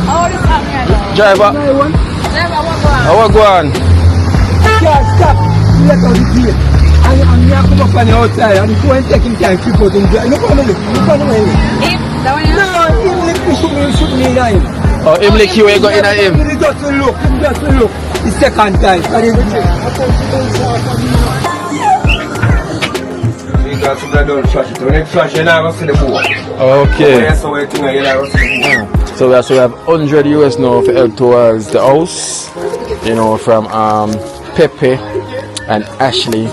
Driver. How go on? Stop. Let us be. And me come up on the outside and go and take him time to put him there. Look on the No, him shoot me in him. Oh, him lick you, you got in him. Just look. The second time. Okay. So we have 100 US now for help towards the house. You know, from Pepe and Ashley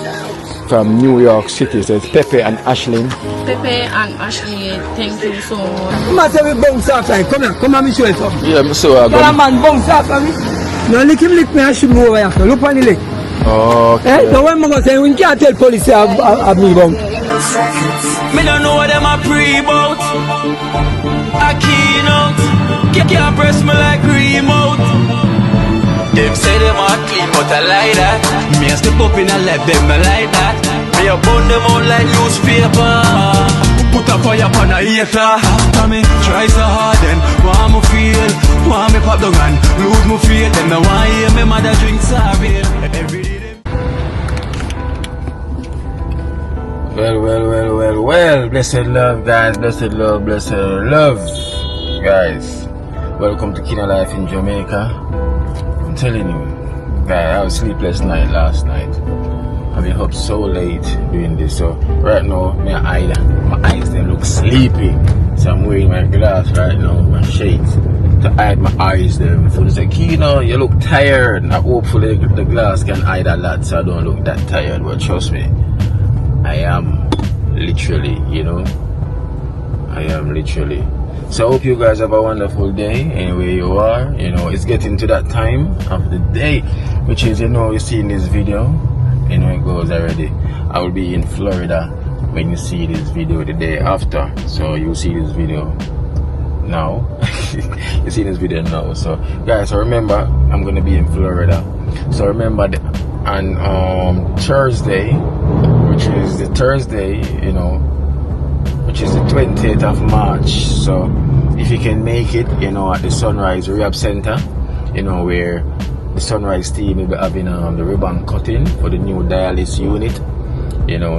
from New York City. So it's Pepe and Ashley. Pepe and Ashley, thank you so much. Come on, say we bounce off time. Come on, me show you something. Yeah, I'm so Come on, man, bounce off me. No, lick me and shoot me over here. Look on the leg. Okay. So when I go say, we can't tell police I've me bounce. Me don't know what them a pre-bout. I keynote. Can't press me like remote. Them say them a clean, but I like that. Me a step up in a left, them I like that. Me a burn them out like newspaper. Put a fire upon a hater. After me try so hard, then want me feel, want me pop down and lose me feel. Them no want hear me mother drink sorry. Every day. Well, blessed love, guys, blessed love, guys. Welcome to Kina Life in Jamaica. I'm telling you, guys, I was sleepless night last night. I've been up so late doing this, so right now, my eyes they look sleepy. So I'm wearing my glass right now, my shades, to hide my eyes them. So it's like, Kina, you look tired. Now hopefully the glass can hide a lot so I don't look that tired, but trust me, I am literally, I am literally. So I hope you guys have a wonderful day anywhere you are. It's getting to that time of the day, which is, you see in this video, it goes already. I will be in Florida when you see this video the day after. So you'll see this video now. You see this video now. So guys, so remember, I'm going to be in Florida. So remember, on Thursday, which is the Thursday, which is the 20th of March. So if you can make it, at the Sunrise Rehab Center, where the Sunrise team will be having the ribbon cutting for the new dialysis unit.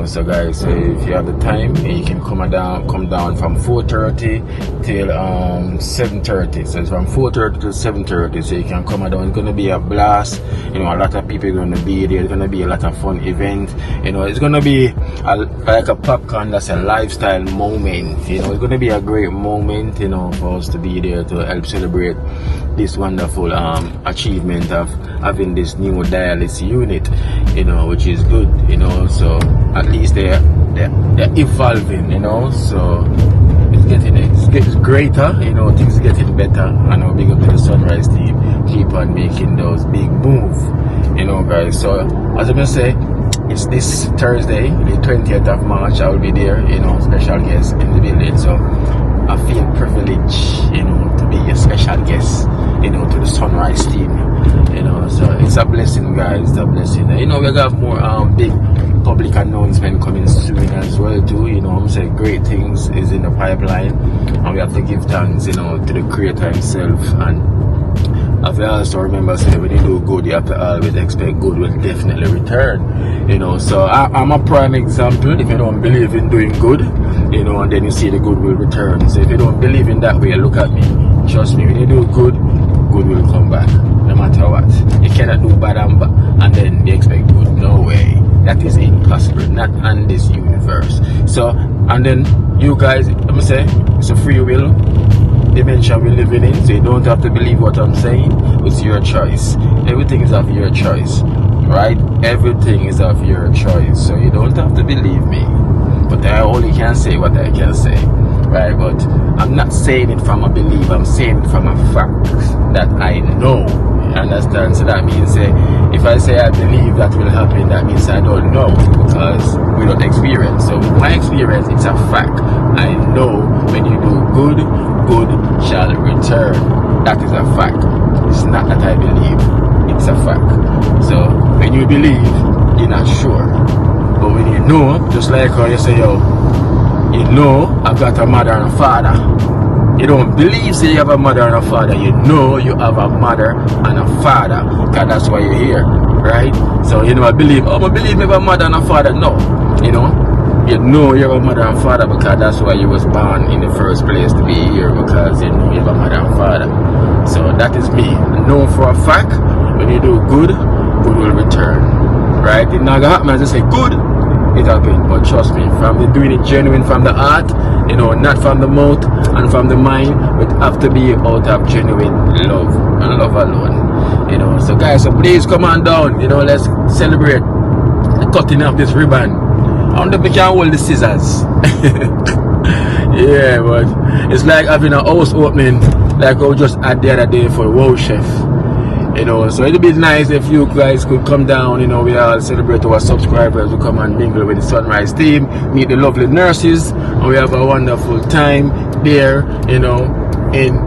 So guys, if you have the time, you can come down from 4:30 till 7:30. So it's from 4:30 to 7:30. So you can come down. It's gonna be a blast. A lot of people are gonna be there. It's gonna be a lot of fun event. It's gonna be like a popcorn. That's a lifestyle moment. It's gonna be a great moment. For us to be there to help celebrate this wonderful achievement of having this new dialysis unit. Which is good. So at least they're evolving, so it's greater, things are getting better, and I'll big up to the Sunrise team, keep on making those big moves, guys. So as I'm gonna say, it's this Thursday, the 20th of March. I will be there, special guest in the building, so I feel privileged, to be a special guest, to the Sunrise team, so it's a blessing, guys. It's a blessing. We got more big public announcement coming soon as well too. I'm saying great things is in the pipeline, and we have to give thanks, to the Creator himself. And I have to also remember, when you do good, you have to always expect good will definitely return. So I'm a prime example. If you don't believe in doing good, and then you see the good will return. So if you don't believe in that way, look at me. Trust me, when you do good, good will come back, no matter what. You cannot do bad and then they expect good. No way. That is impossible, not on this universe. So, and then you guys, I'm gonna say, it's a free will dimension we're living in, so you don't have to believe what I'm saying. It's your choice. Everything is of your choice, right? Everything is of your choice, so you don't have to believe me. But I only can say what I can say, right? But I'm not saying it from a belief, I'm saying it from a fact that I know. Understand? So that means if I say I believe that will happen, that means I don't know, because we don't experience. So with my experience, it's a fact. I know when you do good, good shall return. That is a fact. It's not that I believe, it's a fact. So when you believe, you're not sure. But when you know, just like how you say, I've got a mother and a father, You don't believe say you have a mother and a father. You know you have a mother and a father. Because that's why you're here, right? So you know, I believe you have a mother and a father. No, you know you have a mother and father because that's why you was born in the first place to be here, because you know you have a mother and father. So that is me. I know for a fact when you do good, good will return, right? It's not gonna happen as I say good, it happened, but trust me, from the doing it genuine from the heart, you know, not from the mouth and from the mind, it have to be out of genuine love and love alone, you know. So guys, so please come on down, you know, let's celebrate the cutting of this ribbon. I wonder if we can hold the scissors. Yeah, but it's like having a house opening like I just had the other day for Wow Chef. You know, so it'd be nice if you guys could come down, you know, we all celebrate our subscribers who come and mingle with the Sunrise team, meet the lovely nurses, and we have a wonderful time there, you know, in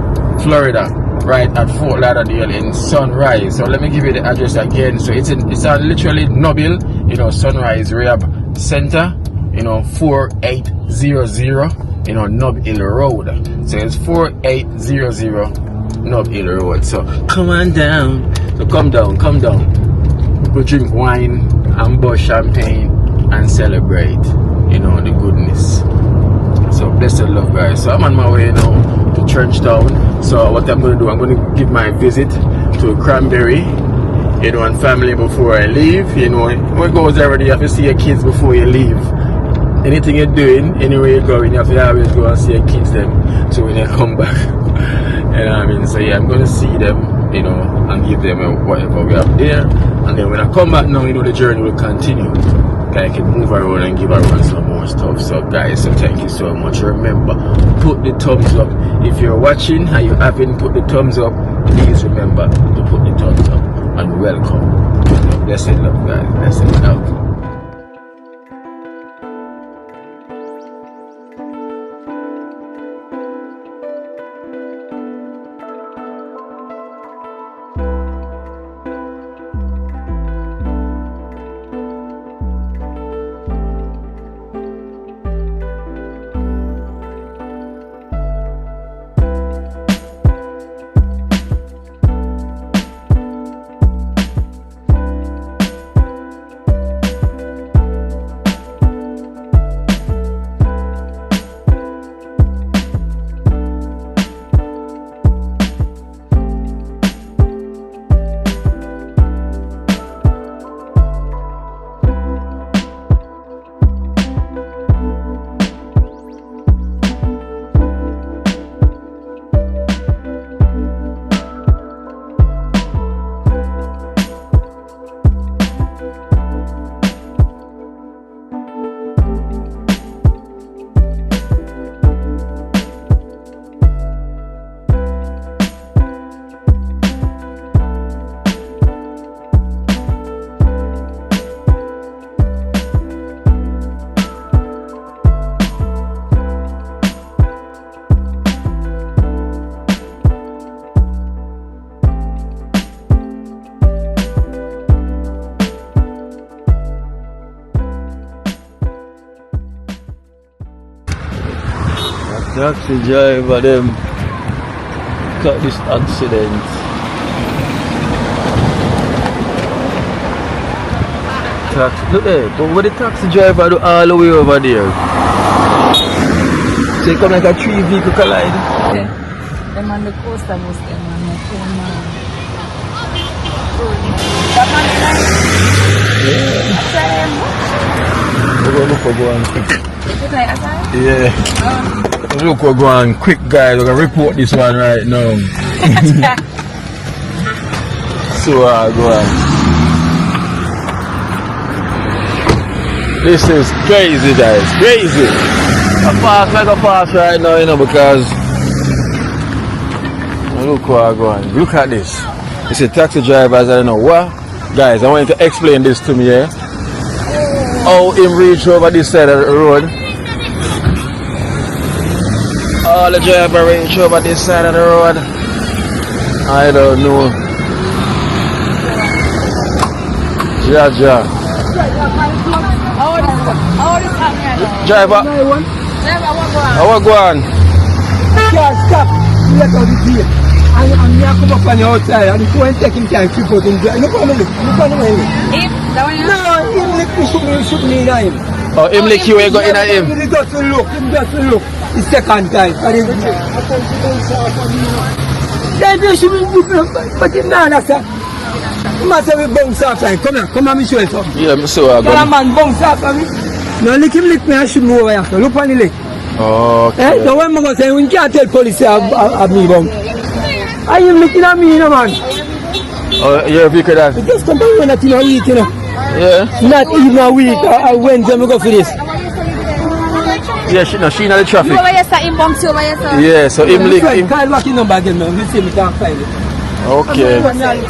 Florida, right at Fort Lauderdale in Sunrise. So let me give you the address again. So it's on literally Nobile, you know, Sunrise Rehab Center, you know, 4800, you know, Nob Hill Road. So it's 4800 Nob Hill Road. So come on down. So come down. Go drink wine and bust champagne and celebrate, you know, the goodness. So blessed love, guys. So I'm on my way now to Trenchtown. So what I'm going to do, I'm going to give my visit to Cranberry, you know, and family before I leave. You know, when it goes already, you have to see your kids before you leave. Anything you're doing, anywhere you're going, you have to always go and see your kids them, so when they come back. You know what I mean? So yeah, I'm going to see them, you know, and give them whatever we have there. And then when I come back now, you know, the journey will continue. I can move around and give around some more stuff. So guys, so thank you so much. Remember, put the thumbs up. If you're watching and you haven't put the thumbs up, please remember to put the thumbs up. And welcome. Blessed love, guys. Blessed love. Taxi driver them got this accident. Look there, but what the taxi driver do all the way over there? So it come like a 3 vehicle collide. Yeah. Them on the coaster bus, them on the phone now. That man is We're gonna look for going quick. like, like outside? Yeah. Look, we're going quick, guys. We're gonna report this one right now. So go on. This is crazy, guys. Crazy. I go fast right now, you know, because look where I'm going. Look at this. It's a taxi drivers. I don't know what. Guys, I want you to explain this to me, yeah? How him reach over this side of the road. All the driver reach over this side of the road. I don't know. Yeah. Driver, I want go on. I can't stop. Let out the gate. And me I come up on the outside and the phone take him time to put him drive. Look on the way. If that one No, him lick me, shoot me in him. Oh, him lick you and go in at him. He just look. The second time. Then they should be but him not that sir. Matter we bounce off time. Come on, me show you something. Yeah, me so I Tell a go. man bounce off on me. No, lick me and shoot me over here. Look on the lick. Okay. So when I go say, we can't tell police I've me bum. Are you looking at me, you know, man? Oh, you're a vehicle that? It just come back when in a week, you know. Yeah. Not even a week, I went when we go for this. Yeah, she in the traffic. over here, sir, him bumps you over here, sir. Yeah, so him lick him. Call back in number again, man. We see me can't find it. Okay. Basically,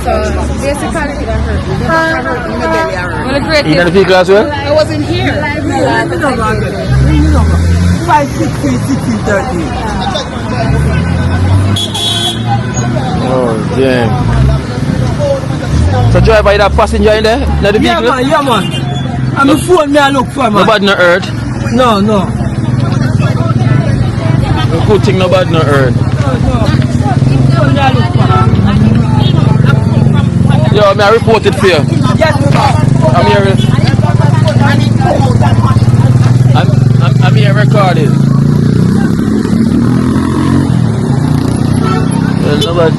In the vehicle as well? I wasn't here. Ring the number again. 563 1613. Oh, damn. So driver, you have passenger in there? In the vehicle? Yeah, man. I'm a phone me I look for, man. Nobody no hurt? No. Good thing nobody no hurt. Phone me I look for. Yo, I report it for you. Yes, I'm here. I'm here recording. There's nobody.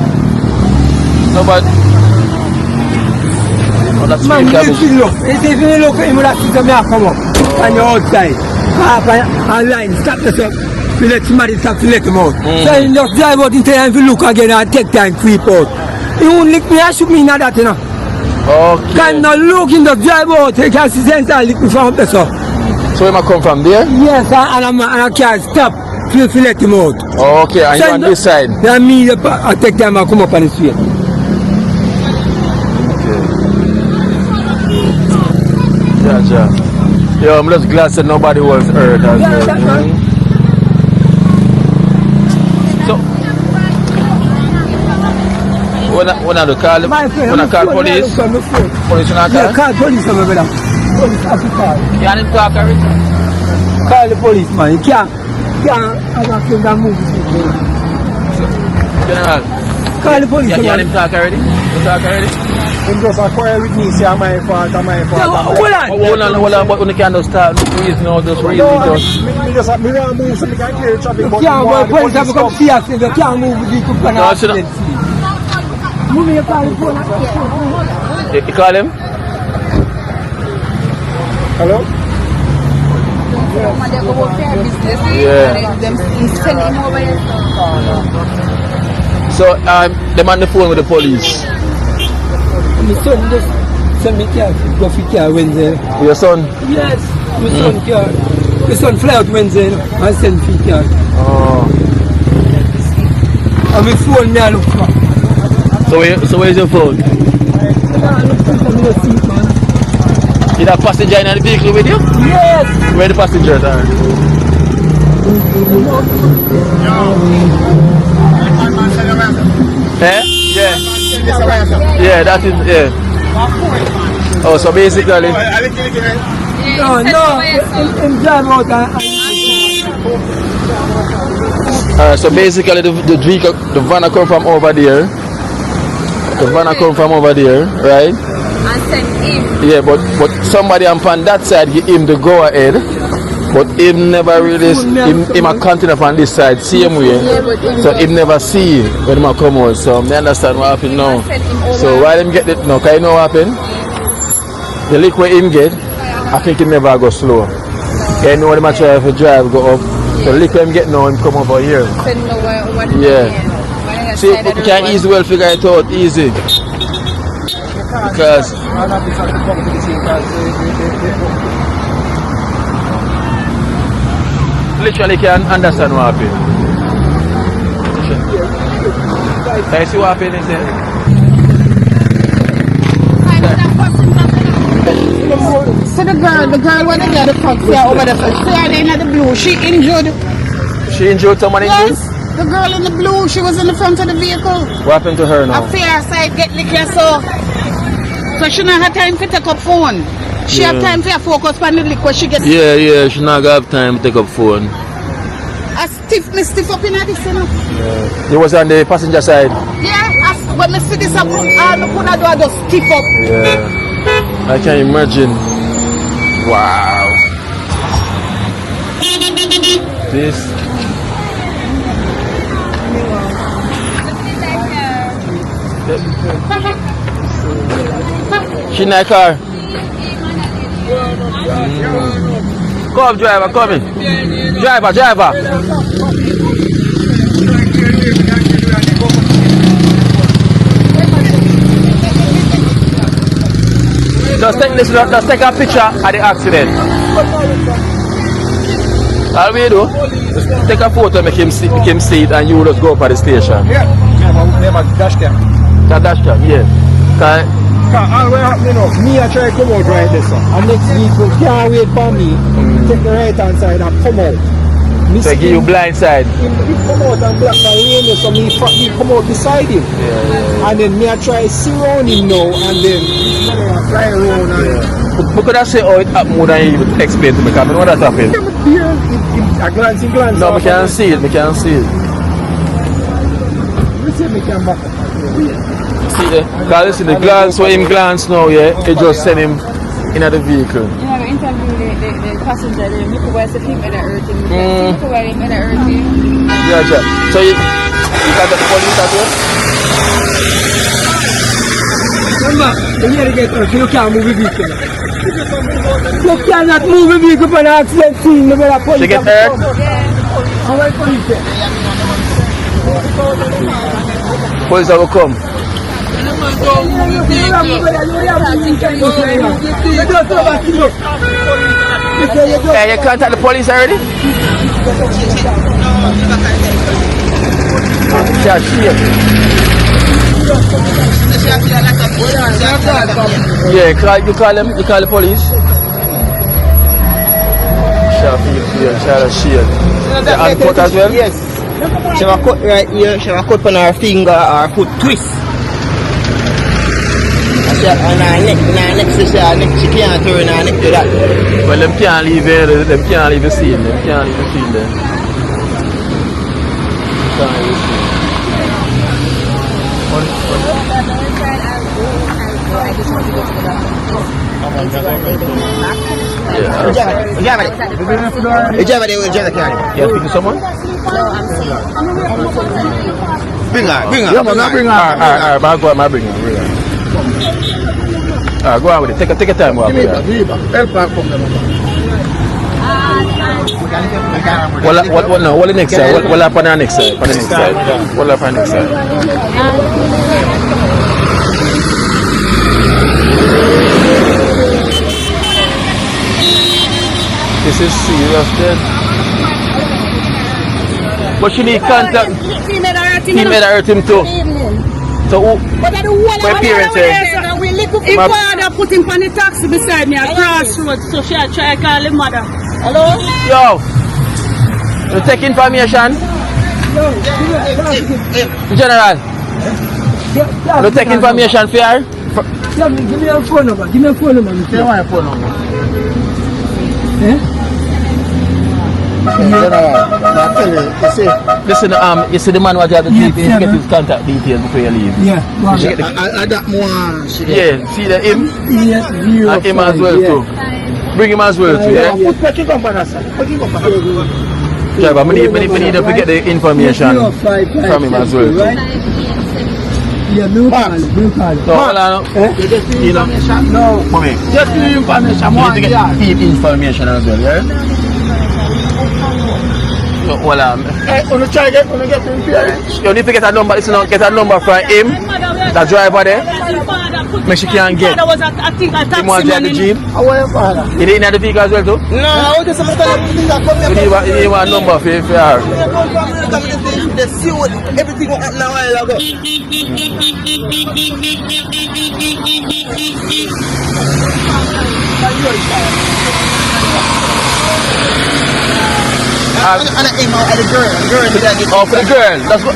Oh, that's man, me damage. if you look at him, that's the me come up on the outside. Half a line, stop the stop. We let somebody stop to let him out. So he just drive out in time to look again and take time creep out. He won't lick me and shoot me in that, you know. Okay. Can not look in the drive out, he can see sense and lick me from up there, so. So where I come from there? Yes, and I can't stop to let him out. Okay, and you on this side? Then me, I take time and come up on the street. Yeah. Yo, I'm just glad that nobody was hurt. As Yeah, well. that's right. So, when I call My friend, when I call police, police not Yeah, call? call police, my brother. Police have to call. You didn't talk everything? Call the police, man. You can't have a friend that move. General, Call the police, you man. didn't talk already? You talk already? Him just acquire with me, say I'm my fault, I'm my fault. Hold on. Hold on, but when you can't just start, reason out, just reason just. Me want to move so me can clear the traffic. You can't go, police have to come see us. You can't move with the plan No, should I- Move your car, phone. You call him? Hello? Yeah. So, them on the phone with the police. My son just send me car, go for car Wednesday. Your son? Yes, my son car. My son fly out Wednesday and send for car. Oh. And my phone me I look for. So where's your phone? You have passenger in the vehicle with you? Yes. Where the passengers are? Eh? Yeah. Yeah, that is, yeah. Oh, so basically. No, him drive out So basically the vehicle, the van come from over there. The van come from over there, right? And send him. Yeah, but somebody on that side give him the go ahead. But him never really, him a continue on this side, same way. So him never see when him a come out. So me understand what happened now. So while him get it now, can you know what happened? The lick where him get, I think him never go slow. You know the match if drive go up. So the lick where him get now, him come over here. Yeah. See, you can easily well figure it out easy. Because literally can't understand what happened. Can you see what happened? So the girl when they get the truck here over the front, see her in the blue, she injured. She injured someone in Yes, the girl in the blue, she was in the front of the vehicle. What happened to her now? A fair side get liquor, so she not have time to take up phone. She have time for focus on the liquor she gets. Yeah, she not have time to take up phone. As stiff up in this, you know. You was on the passenger side. Yeah, when I see this happen, all I could do I just stiff up. Yeah. I can imagine. Wow. This. She in that car. Come, driver, come in. Driver. Just take a picture of the accident. All we do, just take a photo, make him see it, and you just go up at the station. Yeah, dash cam. That dash cam, yeah. All what happen, you know, me I try to come out right this one. And next vehicle can't wait for me. Take the right hand side and come out. So give you blind side. He come out and block the lane, so me come out beside him. Yeah. And then me I try to see around him now, and then fly around. And But could I say how it happened more than you would explain to me? Because I know what happened. a glance. No, I can't see it. You see me can back up. See because listen, the glance where him glance now, yeah, it just send him in the vehicle. You know, I interview the passenger, they look where him in the earth. Look where him in the earth. Yeah. So you got the police as well? Remember, when you get hurt, you can't move the vehicle. You cannot move the vehicle for an accident scene. She get hurt? How are police? Police will come. Hey, you contact the police already? Yeah, you call the police? The hand cut as well? Yes. She have a cut right here, she have a cut on her finger or foot twist. And her neck, she can't turn her neck to that. Well, them can't leave the scene. Them can't leave the scene there. Can't leave the scene. You speak to someone? Bring her. Yeah, man, bring her. Alright, go on, bring her. Alright, go on with it. Take your time. Go on with it. What the next side? What up on the next side? What up on the next side? This is serious then. But she need contact. He made her hurt him too. So who? But I don't want My parents say. If father put him on the taxi beside me at crossroads, so she try to call him mother. Hello? Yo, you take information? General, you take information for her? Give me your phone number. Give me my phone number. Listen, you see the man what you have to do, get his contact details before you leave. Yeah. I got more. Yeah, see the him? Yes, zero. And him as well too. Bring him as well too, yeah? Driver, I need to get the information from him as well too. Yeah, blue call. So, hold on. You know? No. Mommy. Just give me information. You need to get information as well, yeah? So, hold on. You You need to get a number, get a number from him, the driver there. Make sure he can get. Father was, I think, a Him taxi want to man. drive the jeep. How are you, father? You need the vehicle as well too? No, I just want to tell you that come You need a number for her. They see what everything what happened a while ago. And the girl did I get. Oh, for the girl. That's what.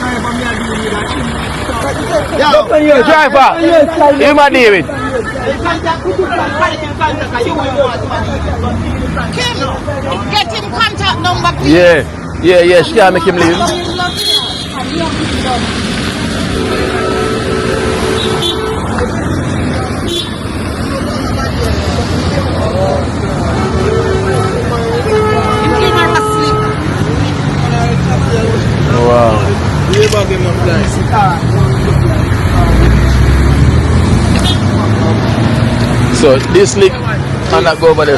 Driver. You man David. Get him contact number, please. Yeah. Yeah, she can't make him leave. Wow. So this leak and that go over there.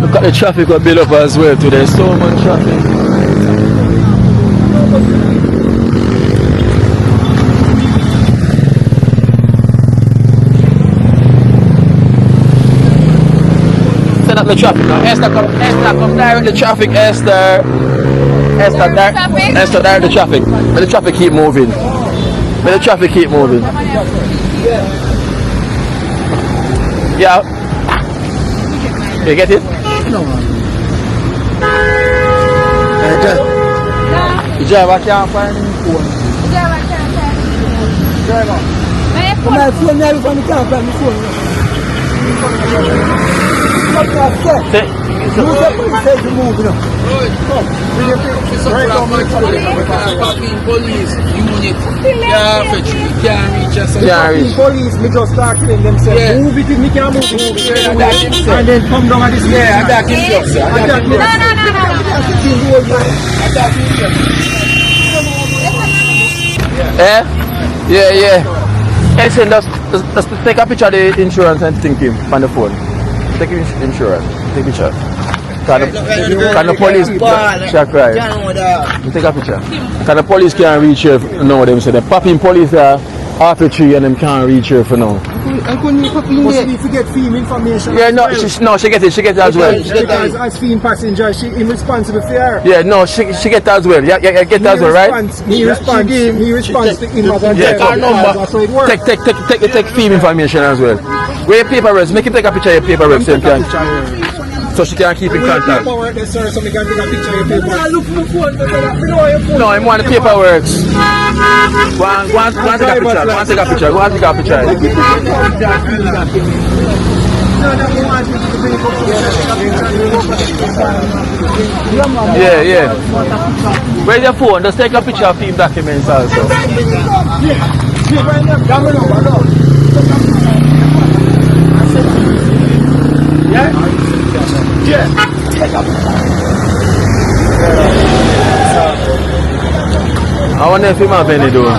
Look at the traffic will build up as well today. There's so much traffic. Set up the traffic now. Esther come direct the traffic. Esther direct the traffic. Let the traffic keep moving. Let the traffic keep moving. Yeah. You get it? No. The driver can't find his phone. Driver. My phone never from the car from the phone. Police unit. Can't reach us. Police, me just start telling them say, move it, me can't move it. And then come down at this way. Attack him just, sir. Yeah. Listen, just take a picture of the insurance and think him on the phone. Take his insurance. Take a picture. Can the police check right? Take a picture. Can the police can't reach here now? Them say the popping police are after 3 and them can't reach here for now. I couldn't pop in there. She get film information. Yeah, she get it as well. Because as film passenger, she is responsible for her. Yeah, no, she get as well. Yeah, get as well, right? He responds to him as a driver. Take film information as well. Where your paperwork? Make him take a picture of your paperwork so she can keep in contact. No, I want the paperwork. Go and take a picture. Go and take a picture. Go and take a picture. Yeah. Where's your phone? Just take a picture of film documents also. Yeah. I wonder if you have any door.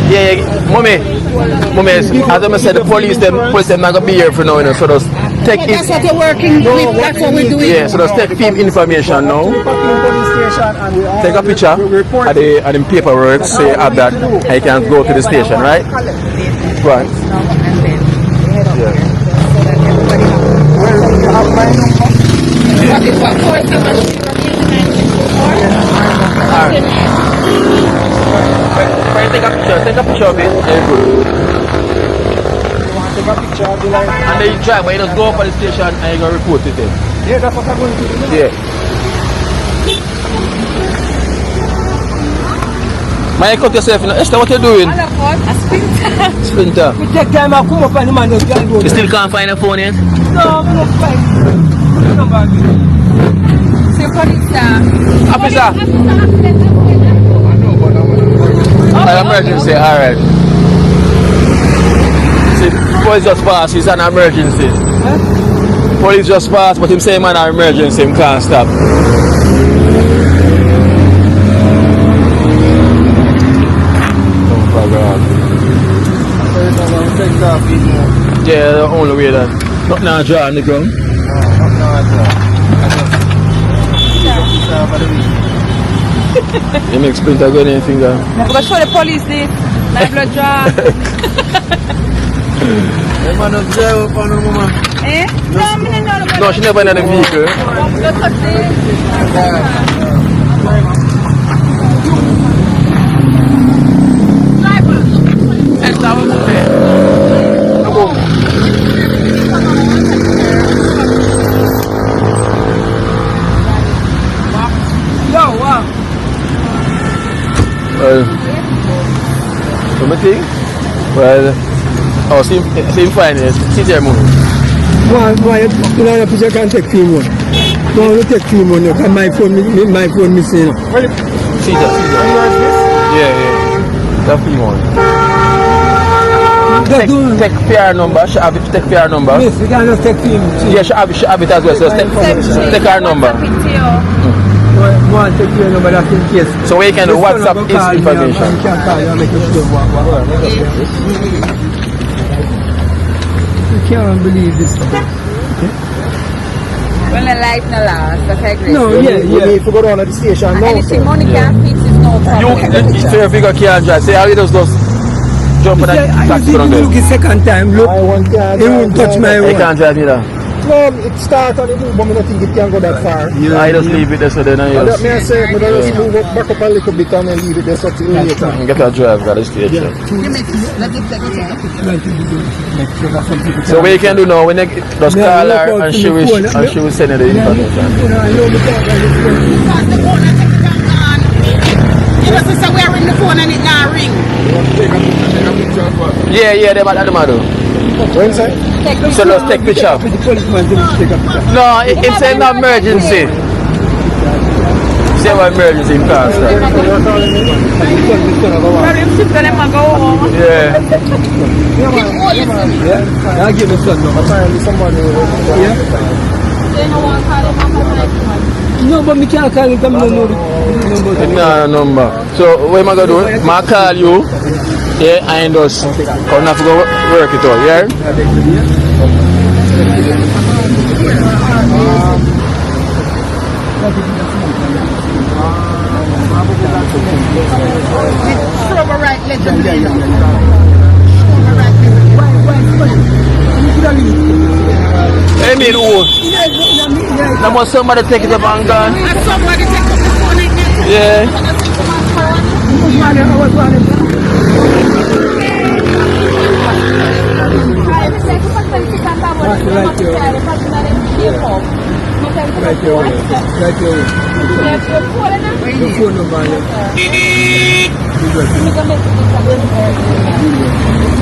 Yeah, mommy, as I said, the police them not gonna be here for now, you know, so just take it. That's what we're working with, that's what we're doing. Yeah, so just take film information now. Take a picture of the paperwork, so you have that, and you can go to the station, right? Right. Take a picture of it. Take a picture of the line. And then you drive, but you just go up at the station and you go report it then. Yeah, that's what I'm going to do. Yeah. Man, you cut yourself, you know. Esther, what you doing? A sprinter. Sprinter. You take time and come up and the man just can't go. You still can't find a phone yet? No, I'm not fine. So police Officer. An emergency, alright. See, police just passed, it's an emergency. Huh? Police just passed, but him say man an emergency, him can't stop. Yeah, the only way that. Not now draw on the ground. You make Sprinter go in your finger. I'm going to show the police this. My blood draw. Eh? No, she never in the vehicle. So I think, well, oh, see him fine, see there more. Why, you know, picture can take few more. No, no take few more, no, because my phone missing. See that. Yeah. That's few more. Take PR number, she have it, take PR number. Yes, we can just take few more. Yeah, she have it as well, so take her number. One take your number, that's in case. So we can do WhatsApp his information. You can call you and make sure what. I can't believe this. When the light no last, that's agree. No, We yeah. need to go down to the station now. Anything money can fix is no problem. You say if you got can't drive, say how you just jump in that taxi from there. Look the second time, look, I want to he won't touch my You one. can't drive either. No, it starts on the move, but I don't think it can go that far. I just leave it there so then I But just that may I say, but I just move up, back up a little bit and then leave it there so till later. get a drive at the station. So what you can do now, when you just call her and she will send you the information. You know, sister, we're in the phone and it now ring. Yeah, they might have to. When say? So let's take picture. No, it's an emergency. Say what emergency in class. Yeah. I'll give it some number. Apparently somebody No, but me can't call him, come no number. So what am I gonna do? I call you. Yeah, and just come have to go work it out, yeah? I mean, now must somebody take it up and gone. Somebody take up the phone. Yeah.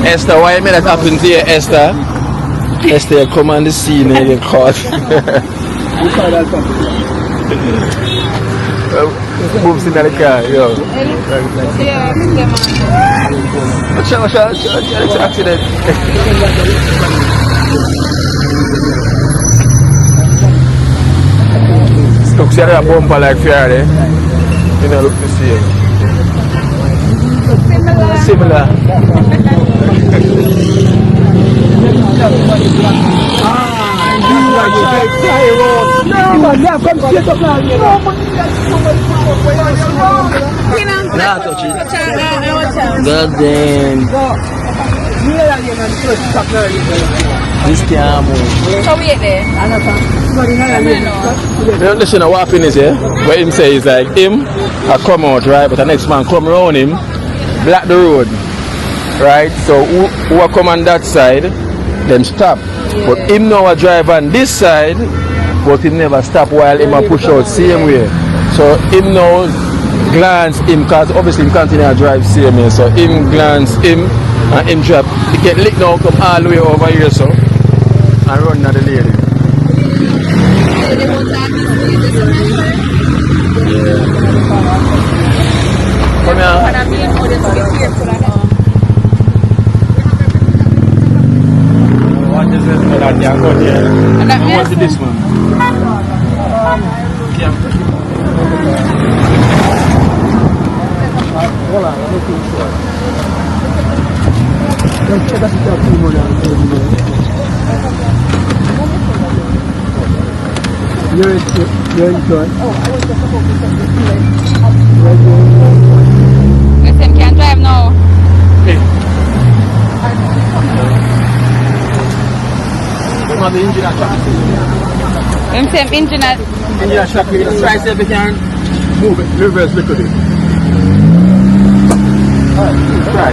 Esther, why made that happen to you, Esther? Esther, come on the scene and get caught. Moves in the car, yo. What's the accident? Stuck to a bumper like Ferrari. You know, look the same. Similar. God damn. This camera. So we there. Listen, what happened is, what him say is like, him, I come out, right, but the next man come around him, block the road, right, so who are come on that side, them stop, but him now a drive on this side, but him never stop while him a push out same way, so him now glance him, because obviously him continue to drive same way, so him glance him, and him drop, he get licked now, come all the way over here, so, and run at the lady. Come here. What's this one? You're in front. Listen, can't drive now. The engine Same engine at engine shock. Try to see if we can move it, reverse look at it. Try.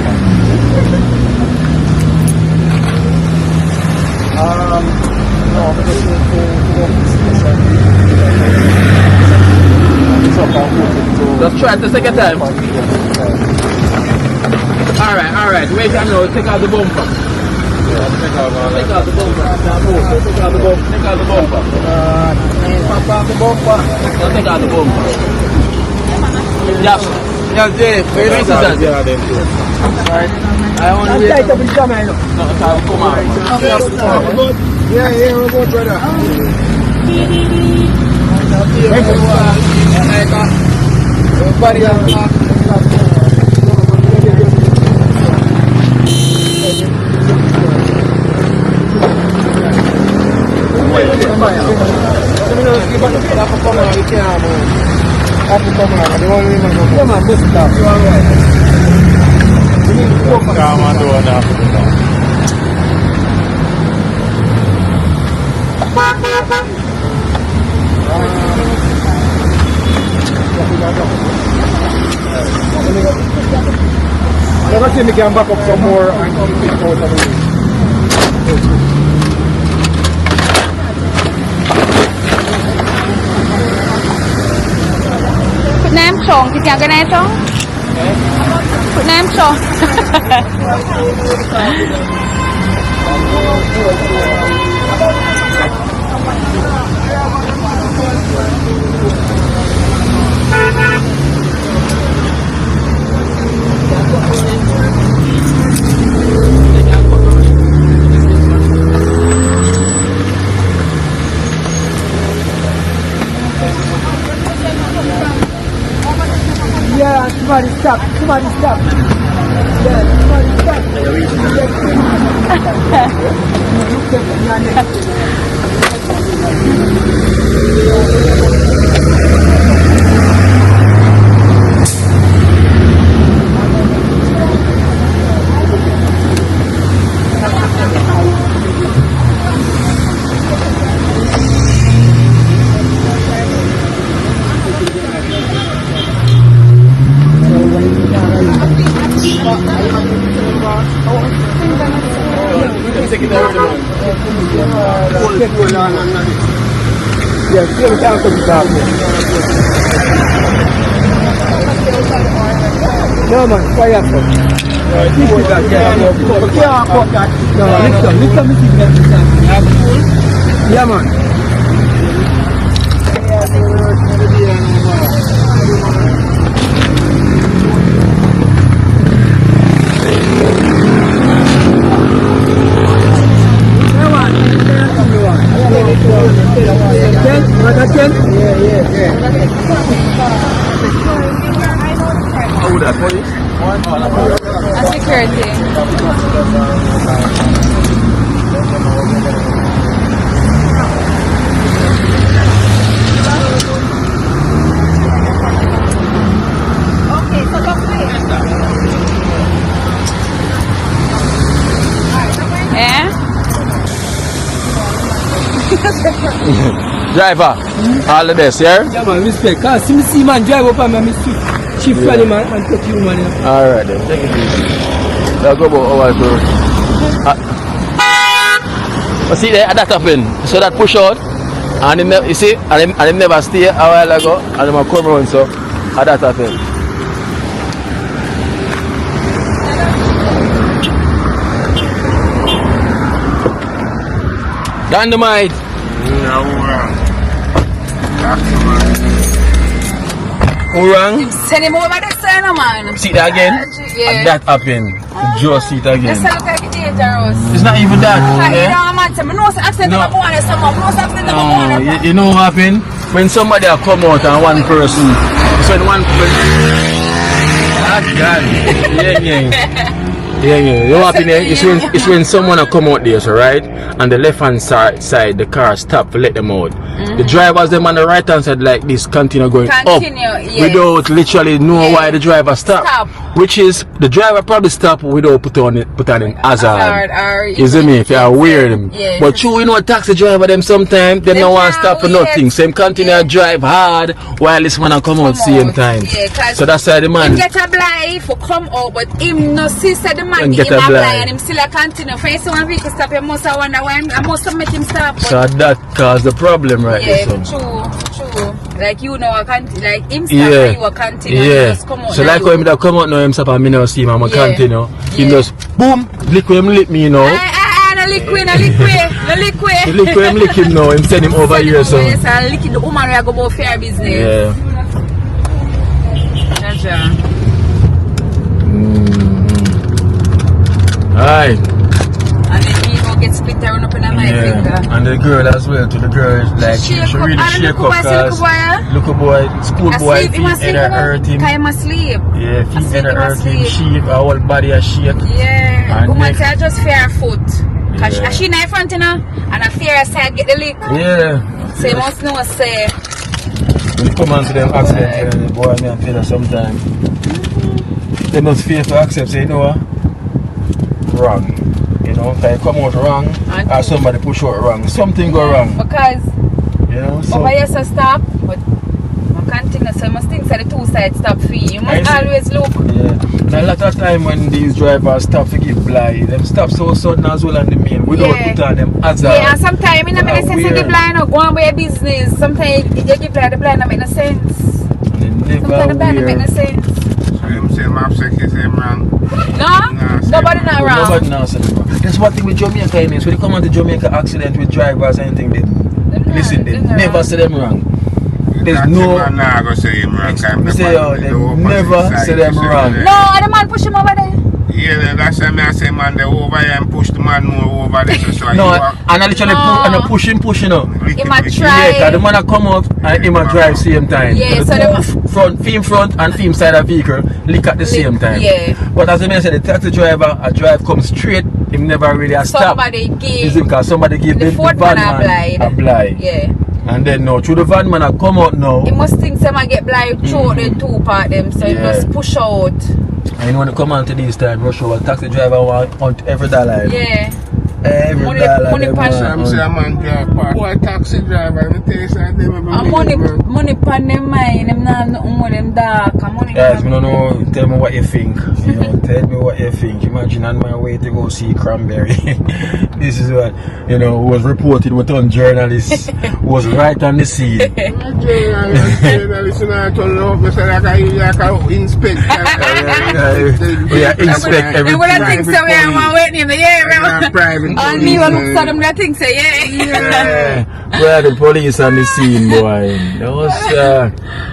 Let's try it the second time. Alright. Wait a minute, take out the bumper. Take out the bumper. Pop off the bumper. Take out the bumper. Yes. Yes, Dave. Where is that? Alright. I want to Tight up in summer, you know. come on. Yeah, we're good, brother. Everybody Never see me can back up some more and keep it out of the way. Put name song, thì chàng cái này song. Put name song. Yeah, somebody stop. Yeah, somebody stop. Yeah, still down to the top. No man, fire up. This is that, yeah, man. Oh, that police? A security. Okay, so go quick. Yeah? Driver, all the best, yeah? Yeah, man, respect. Cause see man drive up and me shift for the man and take you man. Alright then, take it easy. Now go about our door. See there, that happened. So that push out, and him, you see, and him never stay a while ago, and him come around, so that happened. Dynamite! Who wrong? Send him over the side, man. See that again? Yeah. And that happened. Just see it again. Let's look at it dangerous. It's not even that. You know, man, I know the accent No. of one is some of You know what happened? When somebody come out and one person, so when one person, God, yeah. You know what happened? It's when someone come out there, so right, and the left hand side the car stop to let them out. The drivers them on the right hand side like this continue going up yes. without literally know why the driver stop. Which is the driver probably stop without put on in hazard. You see me? If you are weird. Yes. But you know taxi driver them sometimes they don't want to stop for nothing. Same continue drive hard while this man come out same time. Yeah, so that's why the man get a blind for come out, but him no see said the man And him get a a blind. blind and him still a continue. For you see one vehicle stop, you must wonder why I must have make him stop. But so that caused the problem right yeah, there. So. true. Like you know, a continue, like him stop and you a continue. And Yeah. just come out So now like how him that come out now, him stop and me now see him, I'm a Yeah. continue. He Yeah. just boom, lick him lick me, you know. No liquid, no liquid, no liquid. He lick him lick him now, him send him over Send him here, over so. here, so I'll lick it. The woman will go about fair business. Yeah. Gotcha. Alright. And then he go get split around up in my finger. And the girl as well, to the girl, like she shake up. really And shake look up, boy, cause look a boy, school boy, Asleep, him feet asleep, in her hurt him. Cause him asleep. Yeah, feet Asleep, in her him hurt him, asleep. shake, her whole body a shake. Yeah. And Woman next- say I just fear her foot. Cause Yeah. she in her front, you know, and I fear her side get the lick. Yeah. So you must know, say, When you come on to them accident, the boy me and tell her sometimes. They must fear to accept, say, you know what? Wrong. You know, if I come out wrong, And or somebody push out wrong, something go wrong. because You know, so. over here so stop, but I continue, so you must think that the two sides stop free. You I must see. always look. Yeah. And a lot of time when these drivers stop to give blind, them stop so sudden as well on the main. We don't Yeah. put on them hazard. Yeah, and sometimes in the Ah, sense weird. the blind or go on with your business. Sometimes you give blind, the blind don't make no sense. And they Sometimes the never blind don't make no wear. sense. So him say map say kiss him wrong. No? Nah, Nobody not wrong. Nobody knows anymore. That's one thing with Jamaica is when you come on to Jamaica accident with drivers and anything, they listen, they never say them wrong. There's That no. man nah go say him wrong. We say, oh, they never say them wrong. No, the man push him over there. Yeah, that's why I say man they over here and push the man more over there. So No, you and I literally No. and I push him, you know. He might Yeah, try. cause the man a come up and him a drive same time. Yeah, so the front, film front and film side of vehicle lick at the same time. Yeah. But as I mentioned, the taxi driver, a drive comes straight, him never really a stop. Somebody Is give. it because somebody give The the fourth van man man a blind. Yeah. And then no, through the van man a come out now. He must think someone get blind through the two part them, so he Yeah. must push out. And when you come on to this time, rush hour, taxi driver want every dollar. Yeah. Every Money- dollar. money them pan- want. I'm say a man drive past. Boy taxi driver, me tell you say them And money pan them mind, them not nothing with them dark. And money Guys, me don't know, tell me what you think. You know, tell me what you think. Imagine on my way to go see Cranberry. This is what, you know, was reported with one journalist was right on the scene. Journalist I told love me say like I inspect. We are inspect everything. And when I think so, yeah, I'm waiting in the air. Private. And me will look at them, I think so, yeah. Yeah. We are the police on the scene, boy. That was,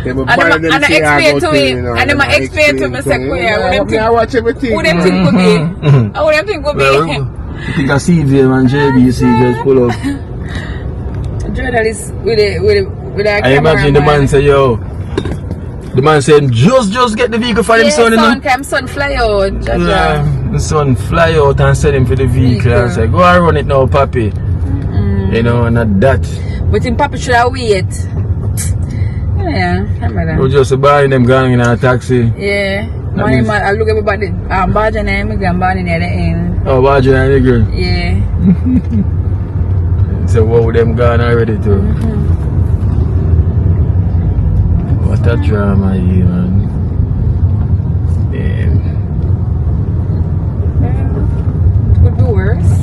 And I explain to him, and then I explain to him, I say, I watch everything. who them think would be? Who them think would well, be? I think I see them and JBC just pull up. Journalist with a I imagine the man say, yo, the man saying, just get the vehicle for him, son, you know? Son, son fly out. Yeah, the son fly out and send him for the vehicle and say, go and run it now, papi. You know, not that. But him papa should have wait. Yeah, camera. You just buying them going in a taxi. Yeah. That Man, means- I look at everybody. Barge and immigrant born in the end. Oh, watch it, and the girl. Yeah. So, wow, them gone already too. What a drama here, man. Damn. Could be worse.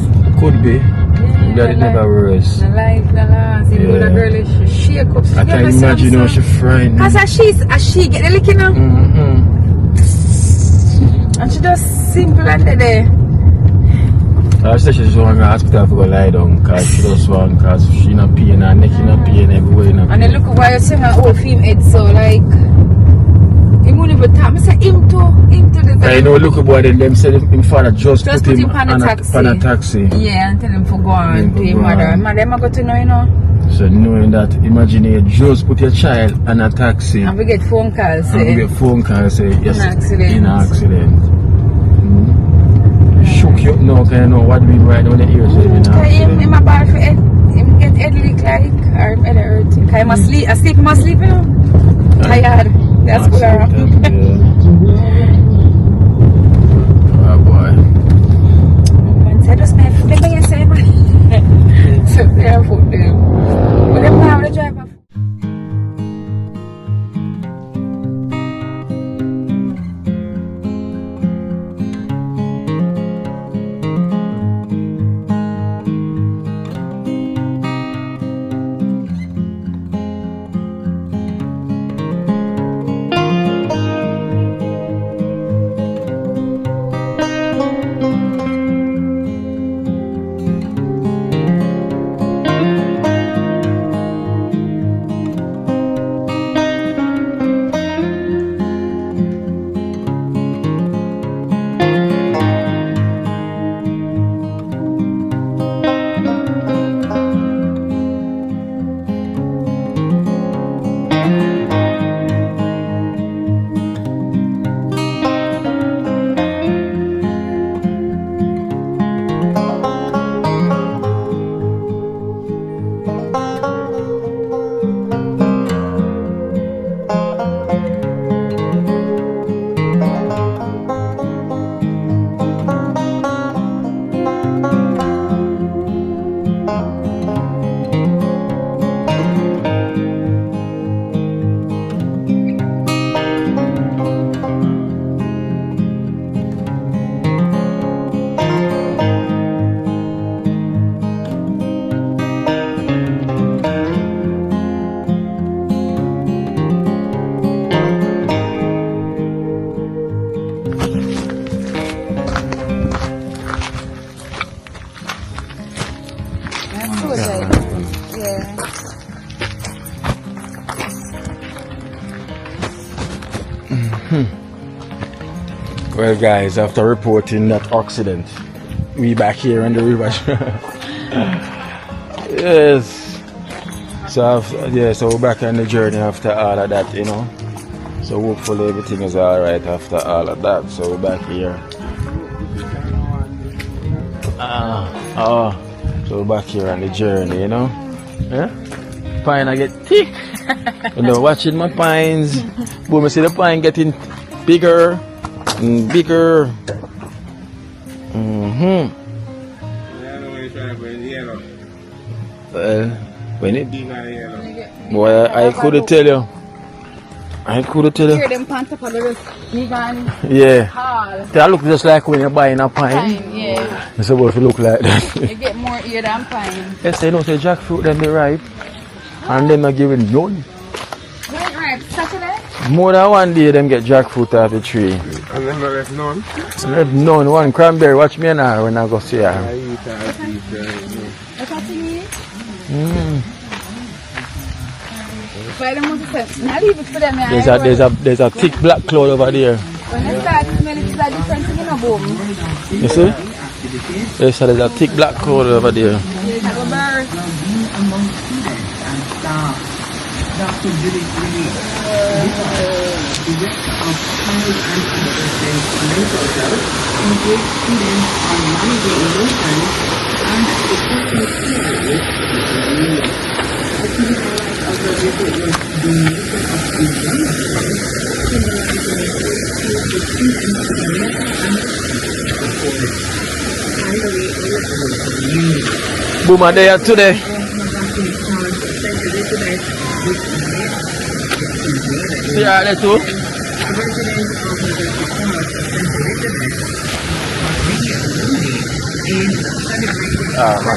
Could be. Yeah, That it never worse. The life, the last. Even Yeah. the girl is shake up. I can imagine how she frightened. Cause as she get the licking up. Mm-hmm. And she just simple and there. I said she just want to go to the hospital to go lie down because she just want, because she not pain, her neck in a pain, everywhere in a pain. And then look at why you see her old film head so like him won't even talk. I say him to the I know, look at boy, them said him father just put him on a taxi. Yeah, and tell him for go on to his mother. Mother, I got to know, you know. So knowing that, imagine you just put your child on a taxi And we get phone calls. and we get phone call say yes, In accident. accident. Shook you up now, can you know what we right down the ear so in accident. Him a bad for head. Him get head leak like, or him head hurt. Cause him asleep, him asleep, you know. Tired. That's good around. Oh boy. Man said, just man, remember you say, man. So careful, dude. But them now, the driver. Well guys, after reporting that accident, we back here on the river. Yes. So we're back on the journey after all of that, you know. So hopefully everything is alright after all of that. So we're back here. So we're back here on the journey, you know. Yeah? Pine I get thick. You know, watching my pines. Boom, I see the pine getting bigger and bigger. When it, boy, I couldn't tell you. Hear them pants up on the roof. Yeah. They look just like when you're buying a pine. Yeah. It's supposed to look like that. You get more ear than pine. Yes, they don't say jackfruit, then they ripe. And them not giving none. When ripe? Saturday? More than one day, them get jackfruit off the tree. And then I left none. Left none. One cranberry. Watch me now when I go see her. I eat that. What's that to me? There's a thick black cloud over there. When you start smelling, it's a different thing in a boom. You see? Yes, there's a thick black cloud over there. There's a bird. Boom, are there today? Yeah, that's all.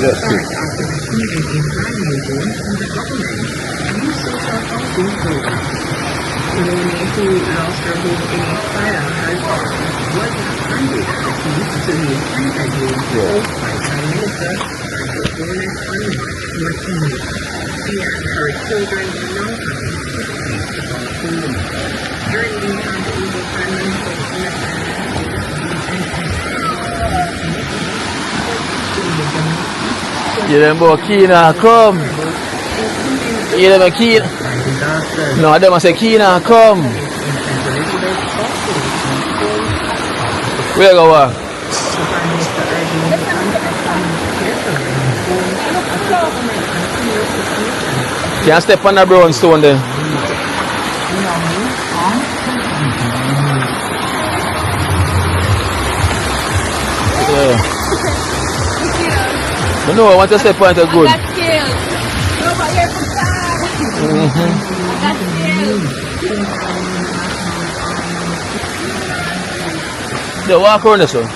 That's good. You them boy Kina come. You them a Kina. No, I don't say Kina come. Where go what? Can't step on the brown stone there. Yeah. No, I want to step on it good. I got skills. Over here from side. I got skills. Yeah, walk around this one.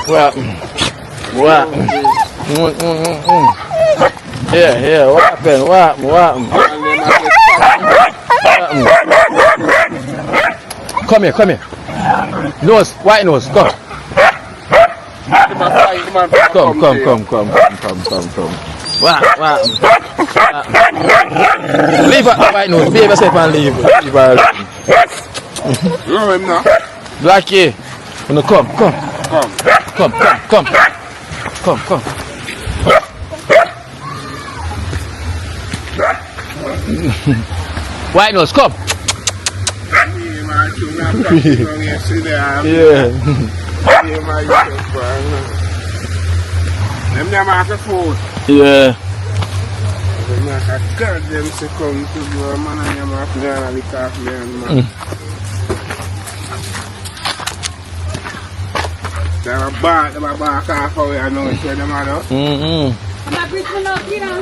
What? What? Yeah, what happened? What? Come here. Nose, white nose, come. Come. What? Leave her, white nose, behave yourself and leave her. You know him now? Blackie, no, come. White nose, come. Yeah. Yeah.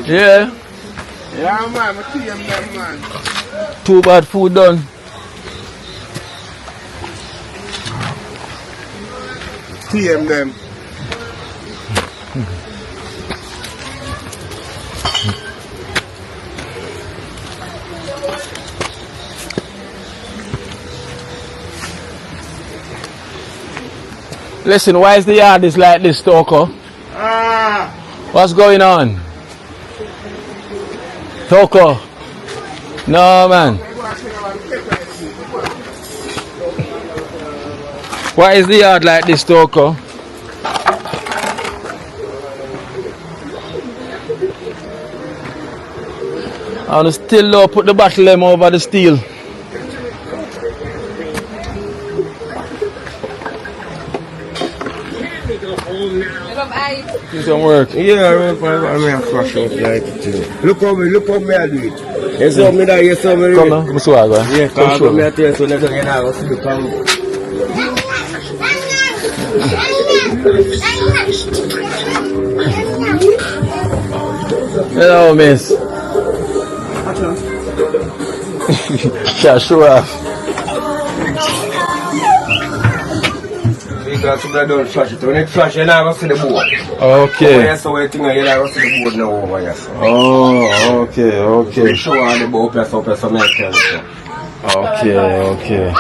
Yeah. Yeah, man, I see them, man. Too bad food done. TM them. Listen, why is the yard is like this, Toko? What's going on? Toko? No, man. Why is the yard like this, Toko? I want to still put the bottle them over the steel. Do some work. Yeah, I'm flash out like it. Look how me I do it. You saw me that, you saw me. Come on, come swag, man. Yeah, come me I tell you, so next time you know, see the come. Hello, miss. Yeah, show off. Because people don't flash it. When it flash, you never see the board. Okay. When you saw it, you never see the board now over here. So. Oh, okay. Show all the board, plus so make sense. Okay.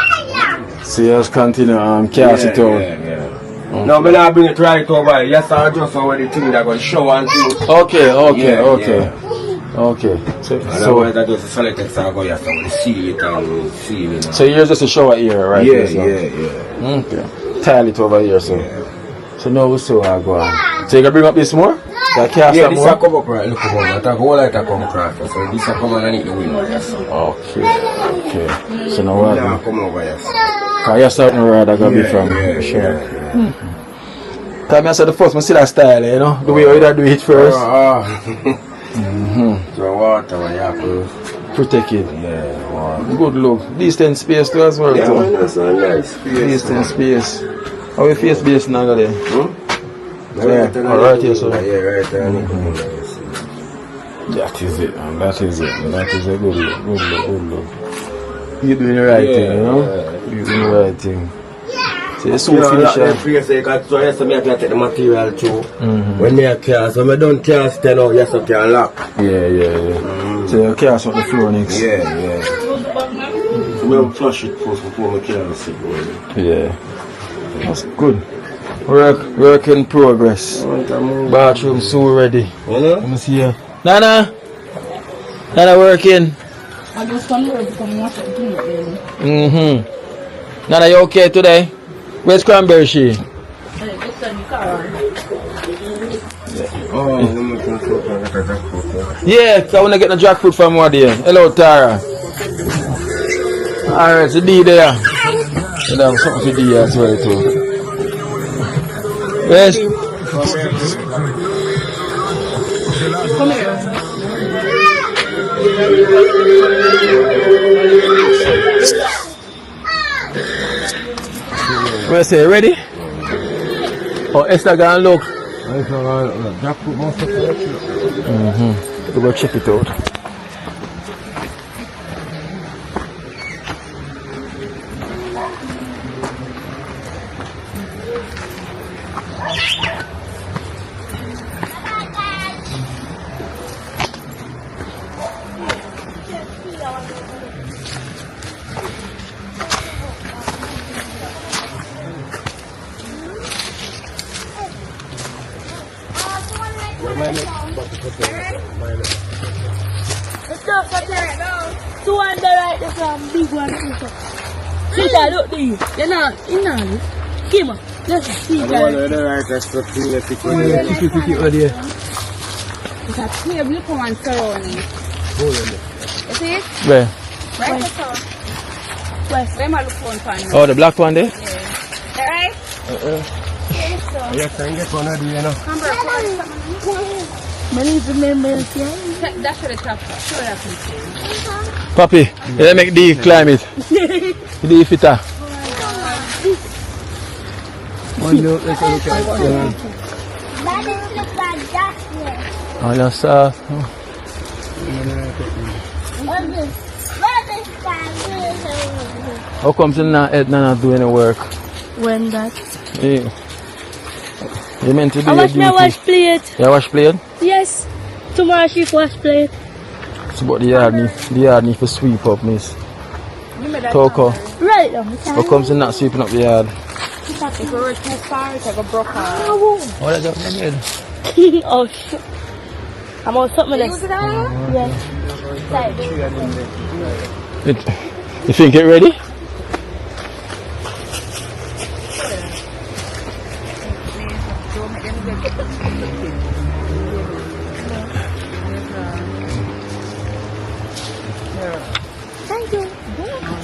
So you just continue cast it out. Yeah. No, but I bring it right over here. Yes, I just saw the thing that going to show and do. Okay. So Otherwise, I just select it, so I go here, so I see it and see it. so here's just a shower here, right? Yeah. Okay. Tile it over here, so. So now we see how I go on. So you can bring up this more? That cast Yeah, up this more? will come up right. Look over. I take whole light to come across. So this will come underneath the window. Yes. Okay. So now what? Yeah, come over. Yes. Because you're starting to ride, I gotta be from. Sure. Time I said the first, I see that style, you know? The way you do it first. So water when you have to Protect it. yeah, water. Good look. Decent space too as well. Yeah, too. man, that's a nice space. Decent space. How we face base now there? Right here, so. Yeah, right there. That is it, man. That is a good look. You're doing the right thing, you know? You're doing the right thing. So it's so finished. So you can take the material too. When you cast, when I don't cast, then you have to lock. Yeah. So you cast on the floor next. Yeah. We'll flush it first before we cast it. Yeah. That's good. Work in progress. Bathroom so ready. Let me see here. Nana working. I just come here to come watch it. Nana, you okay today? Where's Cranberry she? Yeah, I want to get the jackfruit from what there. Hello, Tara. Alright, so D there. And I have something for D as well too. Yes. Come here. Where say ready? Oh, Esther gonna look. Go check it out. Big one. See that, look there. You know, Come on. Let's see that. It's a table for one surrounding. You see it? Where? Right at all. West. Let me look for one. Oh, the black one there? Alright? You can get one of these, you know. Come back. That's the top. Show that picture. Papi, let make D climb it. D fitter. Oh, no, sir. How come you not do any work? When that? Yeah. You meant to do I your wash my duty. wash plate. You wash plate? Yes. Tomorrow shift wash plate. It's about the yard need to sweep up, miss. Coco. Right now. How come you not sweeping up the yard? If we were too far, it's like a broke off. Oh, that's up in the bed. Oh shit. I'm on something else. Yes. You think it ready? Thank you.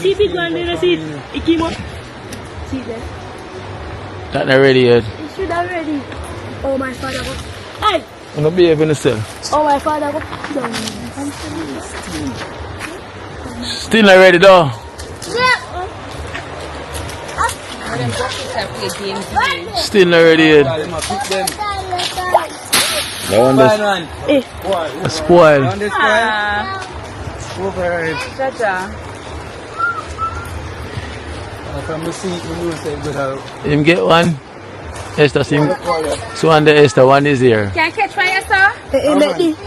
See big one there, see it came up. See there. That not ready yet. It should have ready. Oh my father got. Hey! I'm not behaving yourself. Oh my father got. Still not ready though. Still not ready yet. That one that's spoiled. Him get one. Esther, see him. So on the Esther, one is here. Can I catch fire, sir?